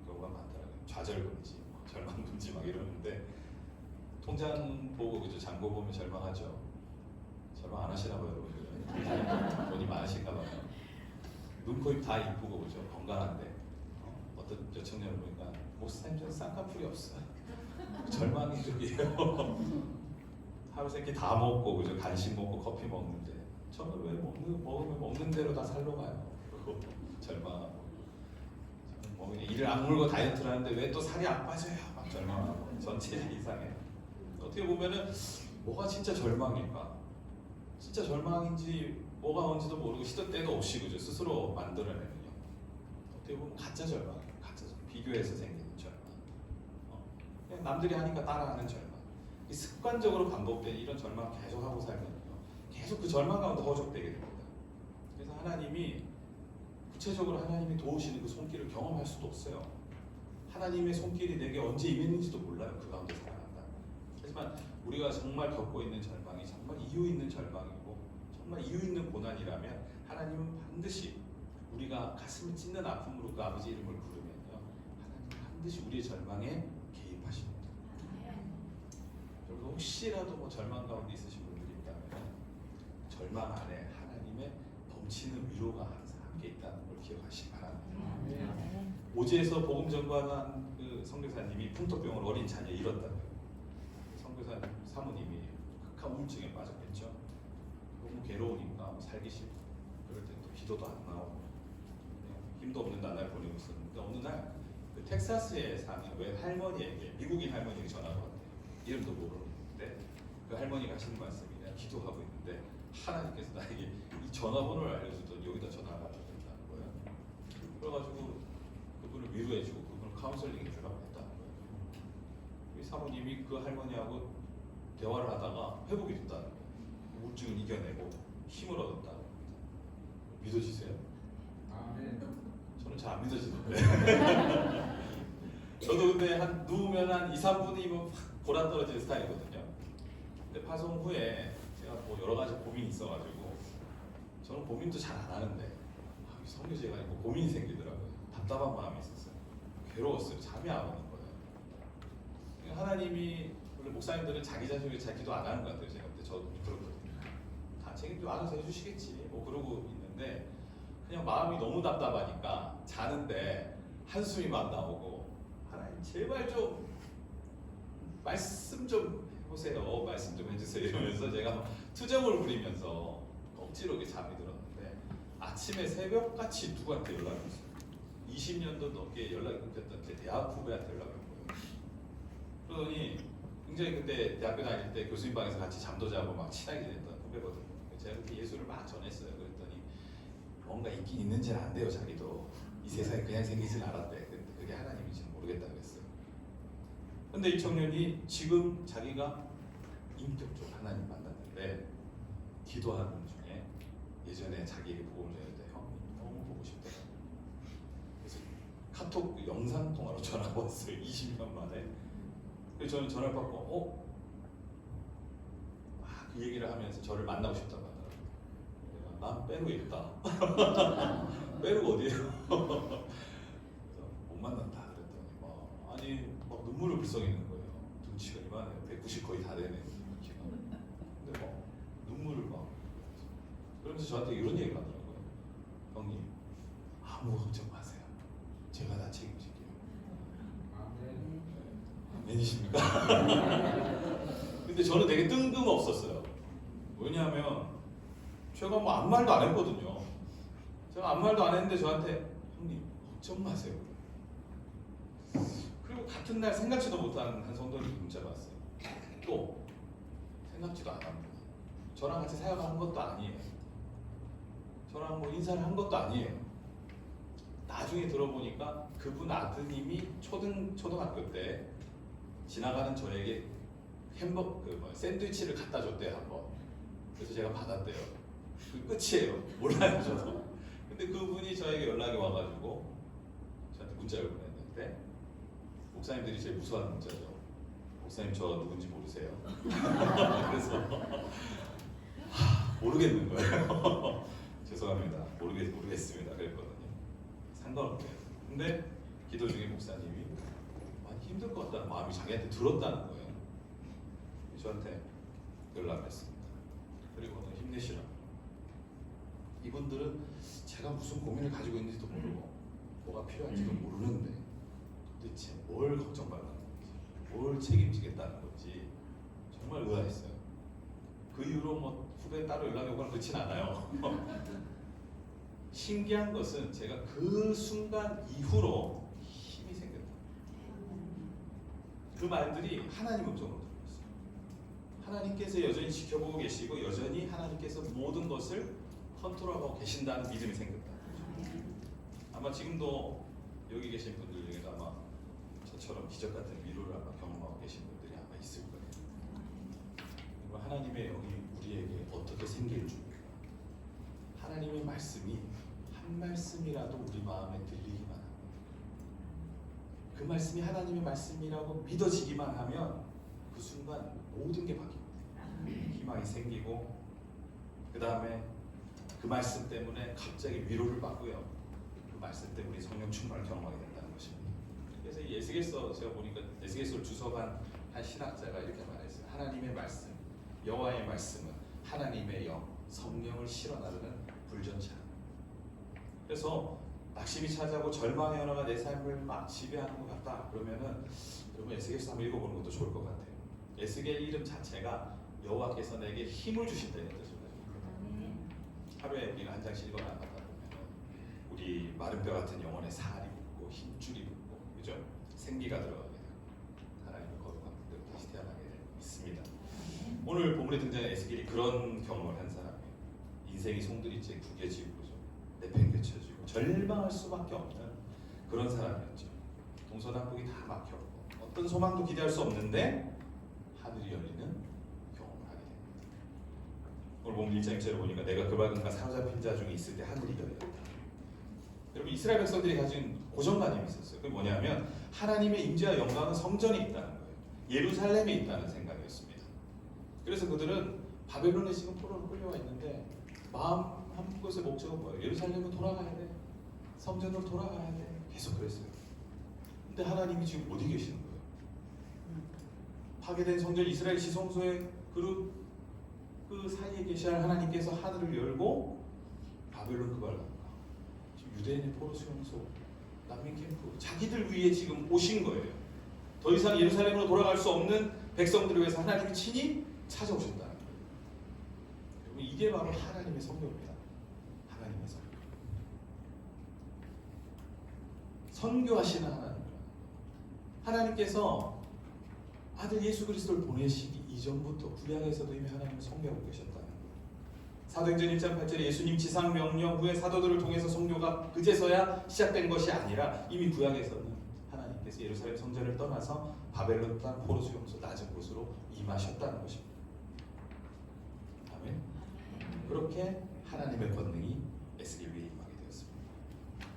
경우가 많더라고요. 좌절금지, 절망금지 막 이러는데 통장 보고 그죠? 잔고 보면 절망하죠. 절망 안 하시나 봐요, 여러분들. 돈이 많으신가 봐요. 눈, 코, 입 다 이쁘고 그죠? 건강한데 어떤 저 청년을 보니까 목사님 저는 쌍꺼풀이 없어요. 절망이 저기에요. 하루 세끼 다 먹고 그죠? 간식 먹고 커피 먹는데 저는 왜 먹으면 먹는 대로 다 살러 가요. 절망하고 뭐 그냥 이를 악물고 다이어트를 하는데 왜 또 살이 안 빠져요? 막 절망하고 전체적 이상해. 어떻게 보면은 뭐가 진짜 절망일까? 진짜 절망인지 뭐가 뭔지도 모르고 시도 때도 없이 그죠? 스스로 만들어내는요. 어떻게 보면 가짜 절망, 가짜 절망. 비교해서 생기는 절망. 그냥 남들이 하니까 따라하는 절망. 이 습관적으로 반복되는 이런 절망 계속 하고 살면요, 계속 그 절망 가운데 허족되게 됩니다. 그래서 하나님이 구체적으로 하나님이 도우시는 그 손길을 경험할 수도 없어요. 하나님의 손길이 내게 언제 임했는지도 몰라요. 그 가운데 살아간다. 하지만 우리가 정말 겪고 있는 절망이 정말 이유 있는 절망이고 정말 이유 있는 고난이라면 하나님은 반드시 우리가 가슴을 찢는 아픔으로 그 아버지 이름을 부르면요, 하나님은 반드시 우리의 절망에 개입하십니다. 여러분 혹시라도 뭐 절망 가운데 있으신 분들이 있다면 절망 안에 하나님의 넘치는 위로가 항상 함께 있다는 걸 기억하시기 바랍니다. 오지에서 복음 전관한 그 선교사님이 풍토병으로 어린 자녀 잃었다고요. 선교사님 사모님이 극한 우울증에 빠졌겠죠. 너무 괴로우니까 살기 싫고 그럴 때 또 기도도 안 나오고 그냥 힘도 없는 나날 보내고 있었는데 어느 날 그 텍사스에 사는 웬 할머니에게, 미국인 할머니에게 전화가 왔대요. 이름도 모르는데 그 할머니가 하시는 말씀이 그냥 기도하고 있는데 하나님께서 나에게 이 전화번호를 알려주더니 여기다 전화를 받았다는 거예요. 그래가지고 그분을 위로해주고 그분을 카운슬링 해주라고 했다는 거예요. 이 사모님이 그 할머니하고 대화를 하다가 회복이 됐다는 거예요. 우울증을 이겨내고 힘을 얻었다는 겁니다. 믿어지세요? 저는 잘 안 믿어지는데 저도 근데 한 누우면 한 2, 3분이면 확 골아 떨어지는 스타일이거든요. 근데 파송 후에 제가 뭐 여러 가지 고민이 있어가지고 저는 고민도 잘 안 하는데 선교제가 있고 고민이 생기더라고요. 답답한 마음이 있었어요. 괴로웠어요. 잠이 안 오는 거예요. 하나님이 원래 목사님들은 자기 자신을 잘 기도 안 하는 것 같아요. 제가 근데 저도 그렇거든요. 다 책임져 알아서 해주시겠지 뭐 그러고 있는데 그냥 마음이 너무 답답하니까 자는데 한숨이 막 나오고 하나님 제발 좀 말씀 좀 해보세요. 말씀 좀 해주세요. 이러면서 제가 투정을 부리면서 억지로 이렇게 잠이 들었는데 아침에 새벽같이 누구한테 연락이 왔어요. 20년도 넘게 연락이 끊겼던 제 대학 후배한테 연락이 온 거예요. 그러더니 굉장히 그때 대학교 다닐 때 교수님 방에서 같이 잠도 자고 막 친하게 지냈던 후배거든요. 제가 그렇게 예수를 막 전했어요. 그랬더니 뭔가 있긴 있는지는 안 돼요. 자기도 이 세상에 그냥 생기진 않았대. 그게 하나님인지는 모르겠다 그랬어요. 근데 이 청년이 지금 자기가 인격적으로 하나님 만났는데 기도하는 중에 예전에 자기에게 복음을 전했는데 형 너무 보고 싶더라고요. 그래서 카톡 영상 통화로 전화가 왔어요. 20년 만에. 그래서 저는 전화를 받고 그 얘기를 하면서 저를 만나고 싶다고 하더라고요. 난 빼루 있다. 빼루가 어디에요? 못 만난다 그랬더니 막 눈물을 불썩이는 거예요. 등치가 이만해요. 190 거의 다 되네. 키가. 근데 막 눈물을 막 그러면서 저한테 이런 얘기를 하더라고요. 형님 아무 걱정 마세요. 제가 다 책임질게요. 아멘이십니까? 근데 저는 되게 뜬금없었어요. 왜냐하면 제가 뭐 아무 말도 안 했거든요. 제가 아무 말도 안 했는데 저한테 형님 걱정 마세요. 그리고 같은 날 생각지도 못한 한 성도님이 문자가 왔어요. 또 생각지도 않았는데 저랑 같이 사역한 것도 아니에요. 저랑 뭐 인사를 한 것도 아니에요. 나중에 들어보니까 그분 아드님이 초등학교 때 지나가는 저에게 샌드위치를 갖다 줬대요 한번. 그래서 제가 받았대요. 그 끝이에요. 몰라요 저도. 근데 그분이 저에게 연락이 와가지고 저한테 문자를 보냈는데 목사님들이 제일 무서워하는 문자죠. 목사님 저 누군지 모르세요? 그래서 모르겠는 거예요. 죄송합니다. 모르겠습니다. 그랬거든요. 상관없대요. 근데 기도 중에 목사님이 많이 힘들 것 같다는 마음이 자기한테 들었다는 거예요. 저한테 연락했습니다. 그리고 오늘 힘내시라. 이분들은 제가 무슨 고민을 가지고 있는지도 모르고 뭐가 필요한지도 모르는데 도대체 뭘 걱정받는 건지, 뭘 책임지겠다는 건지 정말 의아했어요. 그 이후로 뭐 후배 따로 연락이 오거나 그렇진 않아요. 신기한 것은 제가 그 순간 이후로 힘이 생겼다. 그 말들이 하나님 음성으로 들렸어요. 하나님께서 여전히 지켜보고 계시고 여전히 하나님께서 모든 것을 컨트롤하고 계신다는 믿음이 생겼다. 아마 지금도 여기 계신 분들 중에도 아마 저처럼 기적 같은 위로를 아마 경험하고 계신 분들이 아마 있을 거예요. 그리고 하나님의 영이 우리에게 어떻게 생길 줄입니까? 하나님의 말씀이 한 말씀이라도 우리 마음에 들리기만 하면, 그 말씀이 하나님의 말씀이라고 믿어지기만 하면 그 순간 모든 게 바뀝니다. 희망이 생기고 그 다음에 그 말씀 때문에 갑자기 위로를 받고요. 그 말씀 때문에 성령 충만을 경험하게 된다는 것입니다. 그래서 이 에스겔서 제가 보니까 에스겔서를 주석한 한 신학자가 이렇게 말했어요. 하나님의 말씀, 여호와의 말씀은 하나님의 영, 성령을 실어 나르는 불전차. 그래서 낙심이 차지하고 절망의 언어가 내 삶을 막 지배하는 것 같다. 그러면은 여러분 에스겔서 한번 읽어보는 것도 좋을 것 같아요. 에스겔 이름 자체가 여호와께서 내게 힘을 주신다는 뜻을 가지고 있거든요. 하루에 우리가 한 장씩 읽어나가다 보면 우리 마른 뼈 같은 영혼에 살이 붙고 힘줄이 붙고, 그죠? 생기가 들어가게 되고 하나님의 거룩한 분대로 다시 태어나게 있습니다. 오늘 본문에 등장한 에스겔이 그런 경험을 한 사람이에요. 인생이 송두리째 구겨지고 내팽개쳐지고 절망할 수밖에 없는 그런 사람이었죠. 동서남북이 다 막혔고 어떤 소망도 기대할 수 없는데 하늘이 열리는 경험을 하게 됩니다. 오늘 본문 1장 1절을 보니까 내가 그 밝은가 사로잡힌 자 중에 있을 때 하늘이 열렸다. 여러분 이스라엘 백성들이 가진 고정관념이 있었어요. 그게 뭐냐면 하나님의 임재와 영광은 성전에 있다는 거예요. 예루살렘에 있다는 생각이었습니다. 그래서 그들은 바벨론에 지금 포로로 끌려와 있는데 마음 한 곳의 목적은 뭐예요? 예루살렘으로 돌아가야 돼. 성전으로 돌아가야 돼. 계속 그랬어요. 근데 하나님이 지금 어디 계시는 거예요? 파괴된 성전 이스라엘 지성소의 그 사이에 계셔야 할 하나님께서 하늘을 열고 바벨론 그걸 지금 유대인의 포로 수용소, 난민 캠프, 자기들 위에 지금 오신 거예요. 더 이상 예루살렘으로 돌아갈 수 없는 백성들을 위해서 하나님이 친히 찾아오셨다는 거예요. 이게 바로 하나님의 성교입니다. 하나님의 성교. 선교하시는 하나님. 하나님께서 아들 예수 그리스도를 보내시기 이전부터 구약에서도 이미 하나님을 선교하고 계셨다는 거예요. 사도행전 1장 8절에 예수님 지상 명령 후에 사도들을 통해서 선교가 그제서야 시작된 것이 아니라 이미 구약에서는 하나님께서 예루살렘 성전을 떠나서 바벨론 땅 포로 수용소 낮은 곳으로 임하셨다는 것입니다. 아멘. 그렇게 하나님의 권능이 에스겔 위에 임하게 되었습니다.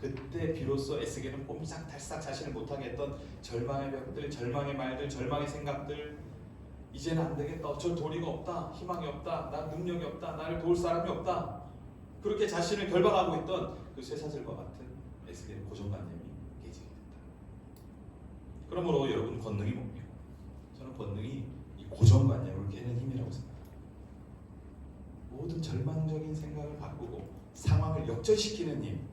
그때 비로소 에스겔은 꼼짝달싹 자신을 못하게 했던 절망의 벽들, 절망의 말들, 절망의 생각들, 이제는 안 되겠다, 어쩔 도리가 없다, 희망이 없다, 난 능력이 없다, 나를 도울 사람이 없다, 그렇게 자신을 결박하고 있던 그 쇠사슬과 같은 에스겔의 고정관념이 깨지게 된다. 그러므로 여러분 권능이 뭡니까? 저는 권능이 이 고정관념을 깨는 힘이라고 생각합니다. 모든 절망적인 생각을 바꾸고 상황을 역전시키는 힘,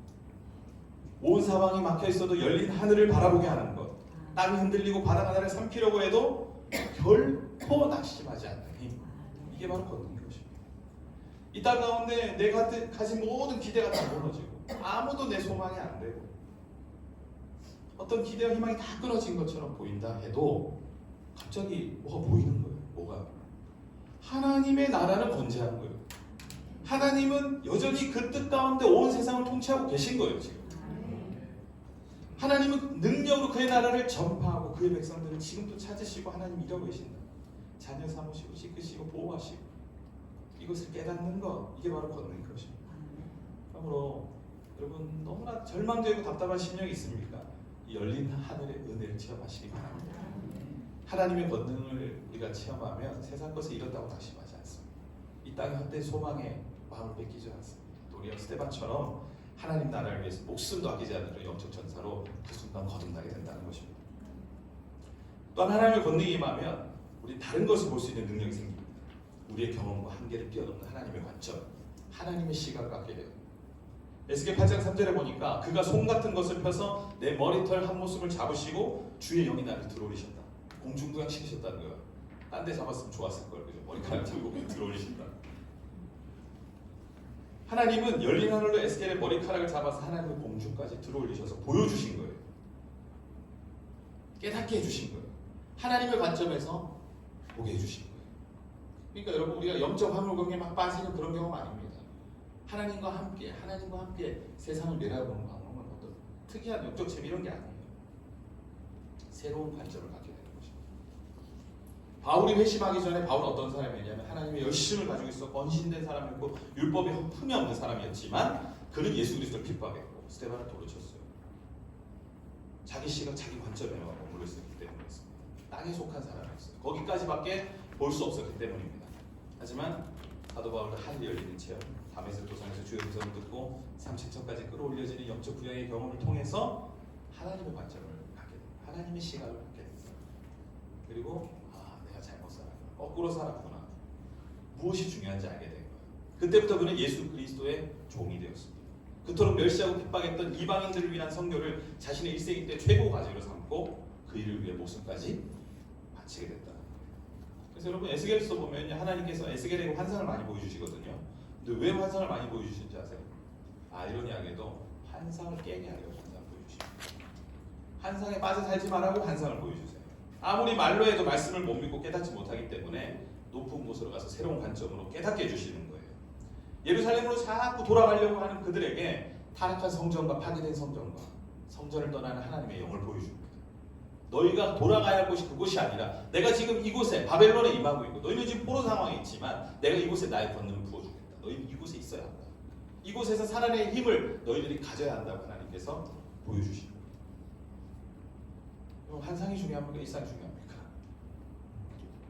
온 사방이 막혀 있어도 열린 하늘을 바라보게 하는 것, 땅이 흔들리고 바다가 나를 삼키려고 해도 결코 낙심하지 않는 힘, 이게 바로 권능인 것입니다. 이 땅 가운데 내가 가진 모든 기대가 다 무너지고 아무도 내 소망이 안 되고 어떤 기대와 희망이 다 끊어진 것처럼 보인다 해도 갑자기 뭐가 보이는 거예요. 뭐가? 하나님의 나라는 건재한 거예요. 하나님은 여전히 그 뜻 가운데 온 세상을 통치하고 계신 거예요. 지금 하나님은 능력으로 그의 나라를 전파하고 그의 백성들을 지금도 찾으시고 하나님 일하고 계신다. 자녀 삼으시고 씻으시고 보호하시고 이것을 깨닫는 것, 이게 바로 권능인 것입니다. 그러므로 여러분 너무나 절망적이고 답답한 심령이 있습니까? 이 열린 하늘의 은혜를 체험하시기 바랍니다. 하나님의 권능을 우리가 체험하면 세상 것을 잃었다고 낙심하지 않습니다. 이 땅의 헛된 소망에 마음을 뺏기지 않습니다. 도리어 스데반처럼 하나님 나라를 위해서 목숨도 아끼지 않는 영적 전사로 그 순간 거듭나게 된다는 것입니다. 또한 하나님의 권능이 임하면 우리 다른 것을 볼 수 있는 능력이 생깁니다. 우리의 경험과 한계를 뛰어넘는 하나님의 관점, 하나님의 시각을 갖게 돼요. 에스겔 8장 3절에 보니까 그가 송 같은 것을 펴서 내 머리털 한 모습을 잡으시고 주의 영이 나를 들어올리셨다. 공중부양 시키셨다는 거예요. 딴 데 잡았으면 좋았을 걸. 그죠? 머리카락 들고 들어올리신다. 하나님은 열린 하늘로 에스겔의 머리카락을 잡아서 하나님의 공중까지 들어올리셔서 보여주신 거예요. 깨닫게 해주신 거예요. 하나님의 관점에서 보게 해주신 거예요. 그러니까 여러분, 우리가 영적 화물경에 막 빠지는 그런 경험 아닙니다. 하나님과 함께 세상을 내려보는 방법은 어떤 특이한 영적 재미 이런 게 아니에요. 새로운 관점을 갖게 되는 것입니다. 바울이 회심하기 전에 바울은 어떤 사람이었냐면 하나님의 열심을 가지고 있어 건신된 사람이었고 율법에 흠이 없는 사람이었지만 그는 예수 그리스도를 핍박했고 스데반을 돌로 쳤어요. 자기 시각, 자기 관점에만 머물러 있었기 때문이었습니다. 땅에 속한 사람이었어요. 거기까지밖에 볼 수 없었기 때문입니다. 하지만 사도 바울은 하늘이 열리는 체험, 다메섹 도상에서 주의 음성을 듣고 삼층천까지 끌어올려지는 영적 구약의 경험을 통해서 하나님의 관점을 갖게 됩니다. 하나님의 시각을 갖게 됩니다. 그리고 내가 잘못 살았구나, 거꾸로 살았구나, 무엇이 중요한지 알게 된 거예요. 그때부터 그는 예수 그리스도의 종이 되었습니다. 그토록 멸시하고 핍박했던 이방인들을 위한 선교를 자신의 일생일 때 최고 과제로 삼고 그 일을 위해 목숨까지 바치게 됐다. 그래서 여러분, 에스겔서 보면 하나님께서 에스겔에게 환상을 많이 보여주시거든요. 근데 왜 환상을 많이 보여주시는지 아세요? 아이러니하게도 환상을 깨게 하려고 환상을 보여주십니다. 환상에 빠져 살지 말라고 환상을 보여주세요. 아무리 말로 해도 말씀을 못 믿고 깨닫지 못하기 때문에 높은 곳으로 가서 새로운 관점으로 깨닫게 해주시는 거예요. 예루살렘으로 자꾸 돌아가려고 하는 그들에게 타락한 성전과 파괴된 성전과 성전을 떠나는 하나님의 영을 보여줍니다. 너희가 돌아가야 할 곳이 그곳이 아니라 내가 지금 이곳에 바벨론에 임하고 있고 너희는 지금 포로 상황에 있지만 내가 이곳에 나의 권능을 부어주겠다. 너희는 이곳에 있어야 한다. 이곳에서 살아낼 힘을 너희들이 가져야 한다고 하나님께서 보여주십니다. 환상이 중요합니까? 일상이 중요합니까?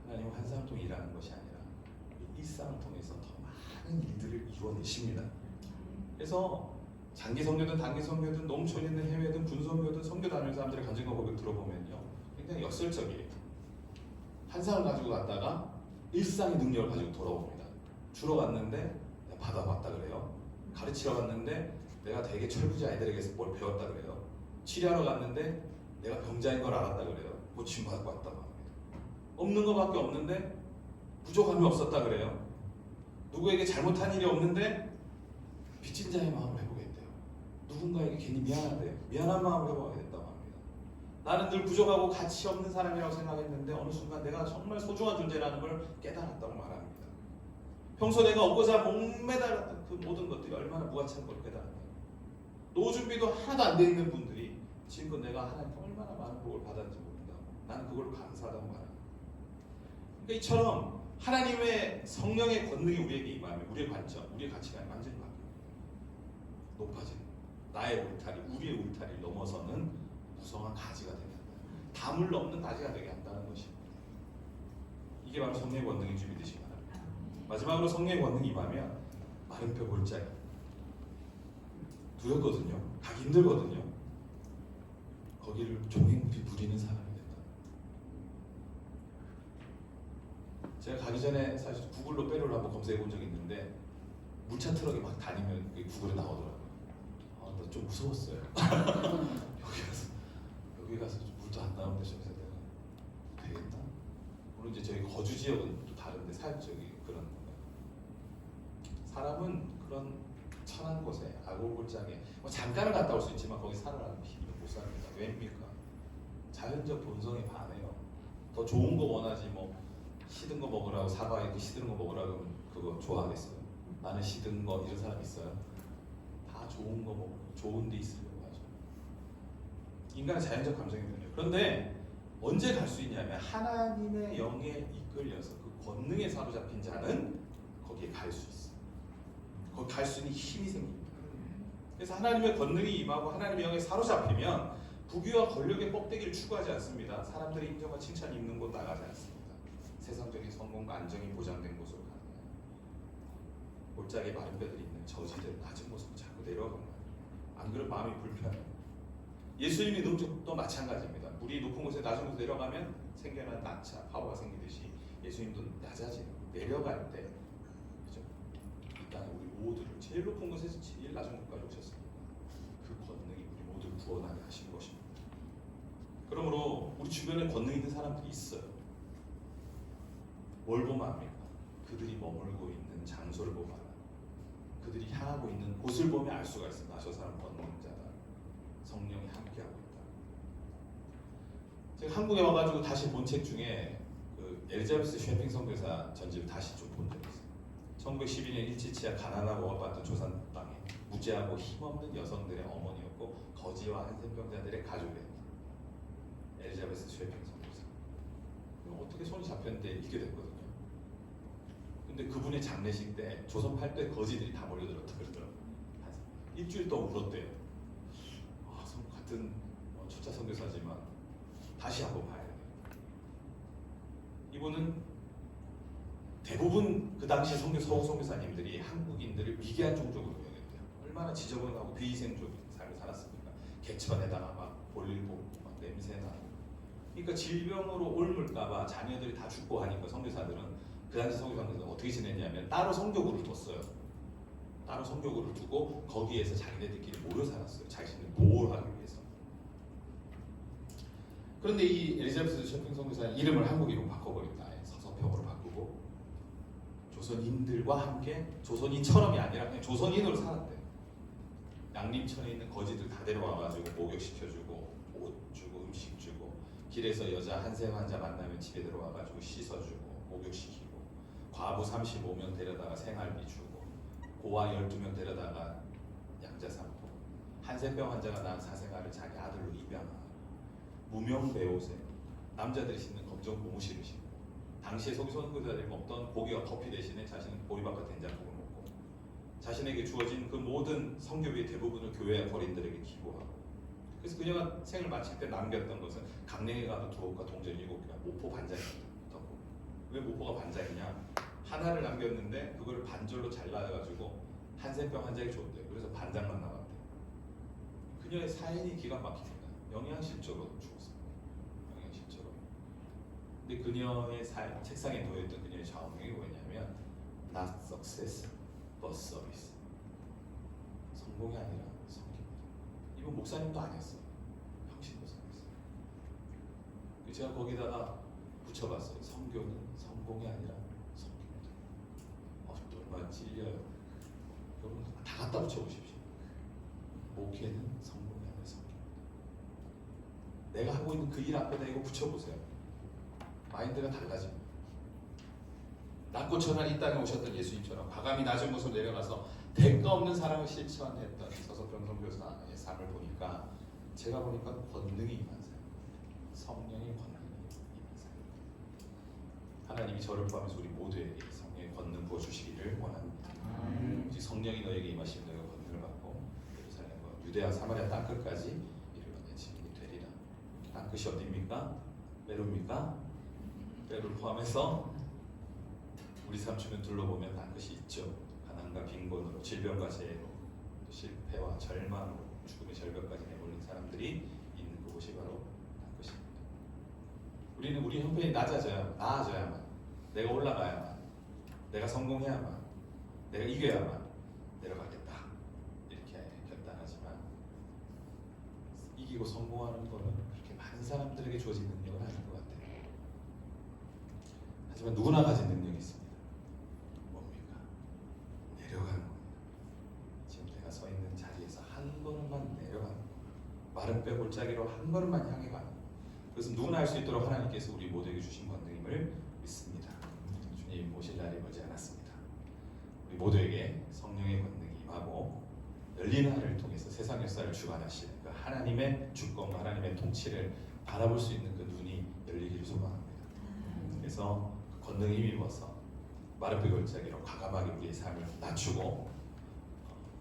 하나님은 환상을 통해 일하는 것이 아니라 일상을 통해서 더 많은 일들을 이루어내십니다. 그래서 장기 선교든 단기 선교든 농촌이든 해외든 군선교든 선교 다니는 사람들의 간증과 고백을 들어보면요, 굉장히 역설적이에요. 환상을 가지고 갔다가 일상의 능력을 가지고 돌아옵니다. 주러 갔는데 내가 받아봤다 그래요. 가르치러 갔는데 내가 되게 철부지 아이들에게서 뭘 배웠다 그래요. 치료하러 갔는데 내가 병자인 걸 알았다 그래요. 고침 받고 왔다고 합니다. 없는 것밖에 없는데 부족함이 없었다 그래요. 누구에게 잘못한 일이 없는데 빚진 자의 마음을 해보게 했대요. 누군가에게 괜히 미안한 마음을 해보게 됐다고 합니다. 나는 늘 부족하고 가치 없는 사람이라고 생각했는데 어느 순간 내가 정말 소중한 존재라는 걸 깨달았다고 말합니다. 평소 내가 얻고자 목매달았던 그 모든 것들이 얼마나 무가치한 걸 깨달았다. 노후 준비도 하나도 안 돼 있는 분들이 지금껏 내가 하나님께 얼마나 많은 복을 받았는지 모른다. 나는 그걸 감사하다고 말합니다. 그러니까 이처럼 하나님의 성령의 권능이 우리에게 임하면 우리의 관점, 우리의 가치관이 완전히 바뀝니다. 높아지는 나의 울타리, 우리의 울타리를 넘어서는 무성한 가지가 되게 한다. 담을 넘는 가지가 되게 한다는 것입니다. 이게 바로 성령의 권능인 줄 믿으시기 바랍니다. 마지막으로 성령의 권능이 임하면 마른 뼈 골짜기. 두렵거든요. 가기 힘들거든요. 거기를 종횡무진 누리는 사람이 된다. 제가 가기 전에 사실 구글로 빼로를 한번 검색해 본 적이 있는데 물차 트럭이 막 다니면 구글에 나오더라고요. 나 좀 무서웠어요. 여기 가서 물도 안 나오는데 저기서 내가 되겠나? 물론 이제 저희 거주 지역은 또 다른데 사역적이 그런 사람은 그런 천한 곳에 아골골장에 뭐 잠깐은 갔다 올 수 있지만 거기 살아라는 힘을 못 삽니다. 왜입니까? 자연적 본성에 반해요. 더 좋은 거 원하지 뭐 시든 거 먹으라고 사과 이렇게 시드는 거 먹으라고 하면 그거 좋아하겠어요? 나는 시든 거 이런 사람 있어요? 다 좋은 거 먹고 좋은 데 있으려고 하죠. 인간은 자연적 감정이 변해요. 그런데 언제 갈 수 있냐면 하나님의 영에 이끌려서 그 권능에 사로잡힌 자는 거기에 갈 수 있어요. 거기 갈 수 있는 힘이 생깁니다. 그래서 하나님의 권능이 임하고 하나님의 영에 사로잡히면 부귀와 권력의 껍데기를 추구하지 않습니다. 사람들의 인정과 칭찬이 있는 곳 나가지 않습니다. 세상적인 성공과 안정이 보장된 곳으로 가는 거예요. 골짜기에 마른 뼈들이 있는 저지대로 낮은 모습을 자꾸 내려가는 거예요. 안 그러면 마음이 불편해요. 예수님의 능력도 마찬가지입니다. 물이 높은 곳에 낮은 곳에 내려가면 생겨난 낙차, 파워가 생기듯이 예수님도 낮아지는 내려갈 때, 그죠? 이 땅에 우리 모두를 제일 높은 곳에서 제일 낮은 곳까지 오셨습니다. 그 권능이 우리 모두를 구원하게 하신 것입니다. 그러므로 우리 주변에 권능 있는 사람들이 있어요. 뭘 보면 압니까? 그들이 머물고 있는 장소를 보면 알아요. 그들이 향하고 있는 곳을 보면 알 수가 있습니다. 저 사람 권능자다. 성령이 함께하고 있다. 제가 한국에 와가지고 다시 본 책 중에 그 엘리자베스 쉐핑 선교사 전집을 다시 좀 본 적이 있어요. 1912년 일제치하 가난하고 어려웠던 조선 땅에 무지하고 힘없는 여성들의 어머니였고 거지와 한센병자들의 가족이었다. 엘리자베스 쉐핑 선교사. 어떻게 손이 잡혔는데 이렇게 됐거든요. 근데 그분의 장례식 때 조선 8대 거지들이 다 몰려들었다 그러더라고요. 일주일 동안 울었대요. 같은 초짜 선교사지만 다시 한번 봐야 돼요. 이분은 대부분 그 당시 서구 선교사님들이 한국인들을 미개한 종족으로 여겼대요. 얼마나 지저분하고 비위생적인 삶을 살았습니까? 개천에다가 막 볼일 보고 막 냄새 나고. 그러니까 질병으로 옮을까봐 자녀들이 다 죽고 하니까 선교사들은 그 당시 선교사들은 어떻게 지냈냐면 따로 선교구를 뒀어요. 따로 선교구를 두고 거기에서 자기네들끼리 모여 살았어요. 자신을 보호하기 위해서. 그런데 이 엘리자베스 쉐핑 선교사는 이름을 한국 이름 바꿔버린다. 서서평으로 바꾸고 조선인들과 함께 조선인처럼이 아니라 그냥 조선인으로 살았대요. 양림천에 있는 거지들 다 데려와가지고 목욕시켜주고 옷 주고 음식 주고 길에서 여자 한세 환자 만나면 집에 들어와가지고 씻어주고 목욕시키고 과부 35명 데려다가 생활비 주고 고아 12명 데려다가 양자 삼고 한센병 환자가 낳은 사생아를 자기 아들로 입양하고 무명 배옷에 남자들이 신는 검정 고무신을 신고 당시에 서구 선교사들이 먹던 고기와 커피 대신에 자신은 보리밥과 된장국을 먹고 자신에게 주어진 그 모든 성교비의 대부분을 교회 거린들에게 기부하고 그래서 그녀가 생을 마칠 때 남겼던 것은 강릉에 가도 두옥과 동전 7개가 모포 반장이었다고. 왜 모포가 반장이냐? 하나를 남겼는데 그걸 반절로 잘라가지고 한센병 환자에게 줬대요. 그래서 반장만 남았대요. 그녀의 사연이 기가 막힙니다. 영양실조로 죽었습니다. 영양실조로. 근데 그녀의 책상에 놓여있던 그녀의 좌우명이 뭐였냐면 Not success, but service. 성공이 아니라 섬깁니다. 이분 목사님도 아니었어요. 평신도사였어요. 제가 거기다가 붙여봤어요. 성교는 성공이 아니라 섬깁니다. 또 얼마나 찔려요. 여러분 다 갖다 붙여보십시오. 목회는 성공이 아니라 섬깁니다. 내가 하고 있는 그 일 앞에다 이거 붙여보세요. 마인드가 달라집니다. 낮고 천한 이 땅에 오셨던 예수님처럼 과감히 낮은 곳으로 내려가서 대가 없는 사랑을 실천했던 서서평 선교사의 삶을 보니까 제가 보니까 권능이 임한 삶, 성령의 권능이 임한 삶. 하나님이 저를 포함해서 우리 모두에게 성령의 권능 부어주시기를 원합니다. 오직 성령이 너에게 임하시면 너희가 권능을 받고 예루살렘과 유대와 사마리아 땅끝까지 이르러 내 증인이 되리라. 땅끝이 어디입니까? 빼루입니까? 빼루를 포함해서 우리 삶 주변 둘러보면 땅끝이 있죠. 가난과 빈곤으로 질병과 재해로 실패와 절망으로 죽음의 절벽까지 내몰린 사람들이 있는 그곳이 바로 땅끝입니다. 우리는 우리 형편이 나아져야만 내가 올라가야만 내가 성공해야만 내가 이겨야만 내려가겠다 이렇게 결단하지만 이기고 성공하는 거는 그렇게 많은 사람들에게 주어진 능력은 아닌 것 같아요. 하지만 누구나 가진 능력이 있습니다. 뭡니까? 내려가는 겁니다. 지금 내가 서 있는 자리에서 한 걸음만 내려가는 거. 마른 뼈 골짜기로 한 걸음만 향해 가는 거. 그것은 누구나 할 수 있도록 하나님께서 우리 모두에게 주신 권능임을 믿습니다. 주님 오실 날이 멀지 않았습니다. 우리 모두에게 성령의 권능이 임하고 열린 하늘을 통해서 세상 역사를 주관하시는 그 하나님의 주권과 하나님의 통치를 바라볼 수 있는 그 눈이 열리기를 소망합니다. 그래서 그 권능에 힘입어서 마른 뼈 골짜기로 과감하게 우리의 삶을 낮추고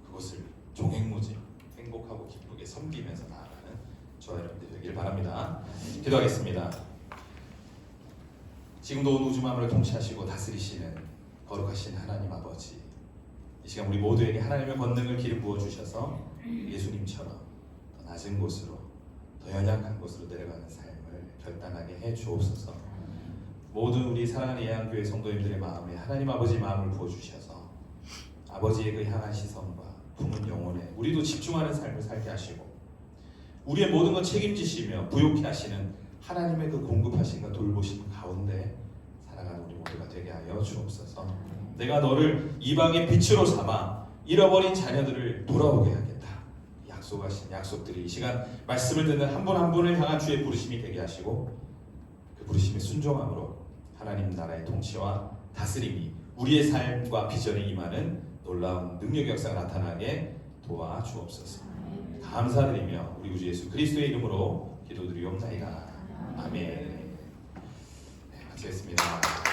그것을 종횡무진 행복하고 기쁘게 섬기면서 나아가는 저와 여러분들이 되기를 바랍니다. 기도하겠습니다. 지금도 온 우주 만물을 통치하시고 다스리시는 거룩하신 하나님 아버지, 이 시간 우리 모두에게 하나님의 권능을 기름 부어 주셔서 예수님처럼 더 낮은 곳으로 더 연약한 곳으로 내려가는 삶을 결단하게 해 주옵소서. 모든 우리 사랑하는 예양교회 성도님들의 마음에 하나님 아버지 마음을 부어주셔서 아버지의 그 향한 시선과 품은 영혼에 우리도 집중하는 삶을 살게 하시고 우리의 모든 것 책임지시며 부욕케 하시는 하나님의 그 공급하심과 돌보심 가운데 살아가는 우리 모두가 되게 하여 주옵소서. 내가 너를 이방의 빛으로 삼아 잃어버린 자녀들을 돌아오게 하겠다. 약속하신 약속들이 이 시간 말씀을 듣는 한 분 한 분을 향한 주의 부르심이 되게 하시고 그 부르심에 순종함으로 하나님 나라의 통치와 다스림이 우리의 삶과 비전에 임하는 놀라운 능력의 역사가 나타나게 도와주옵소서. 감사드리며 우리 구주 예수 그리스도의 이름으로 기도드리옵나이다. 아멘. 네, 마치겠습니다.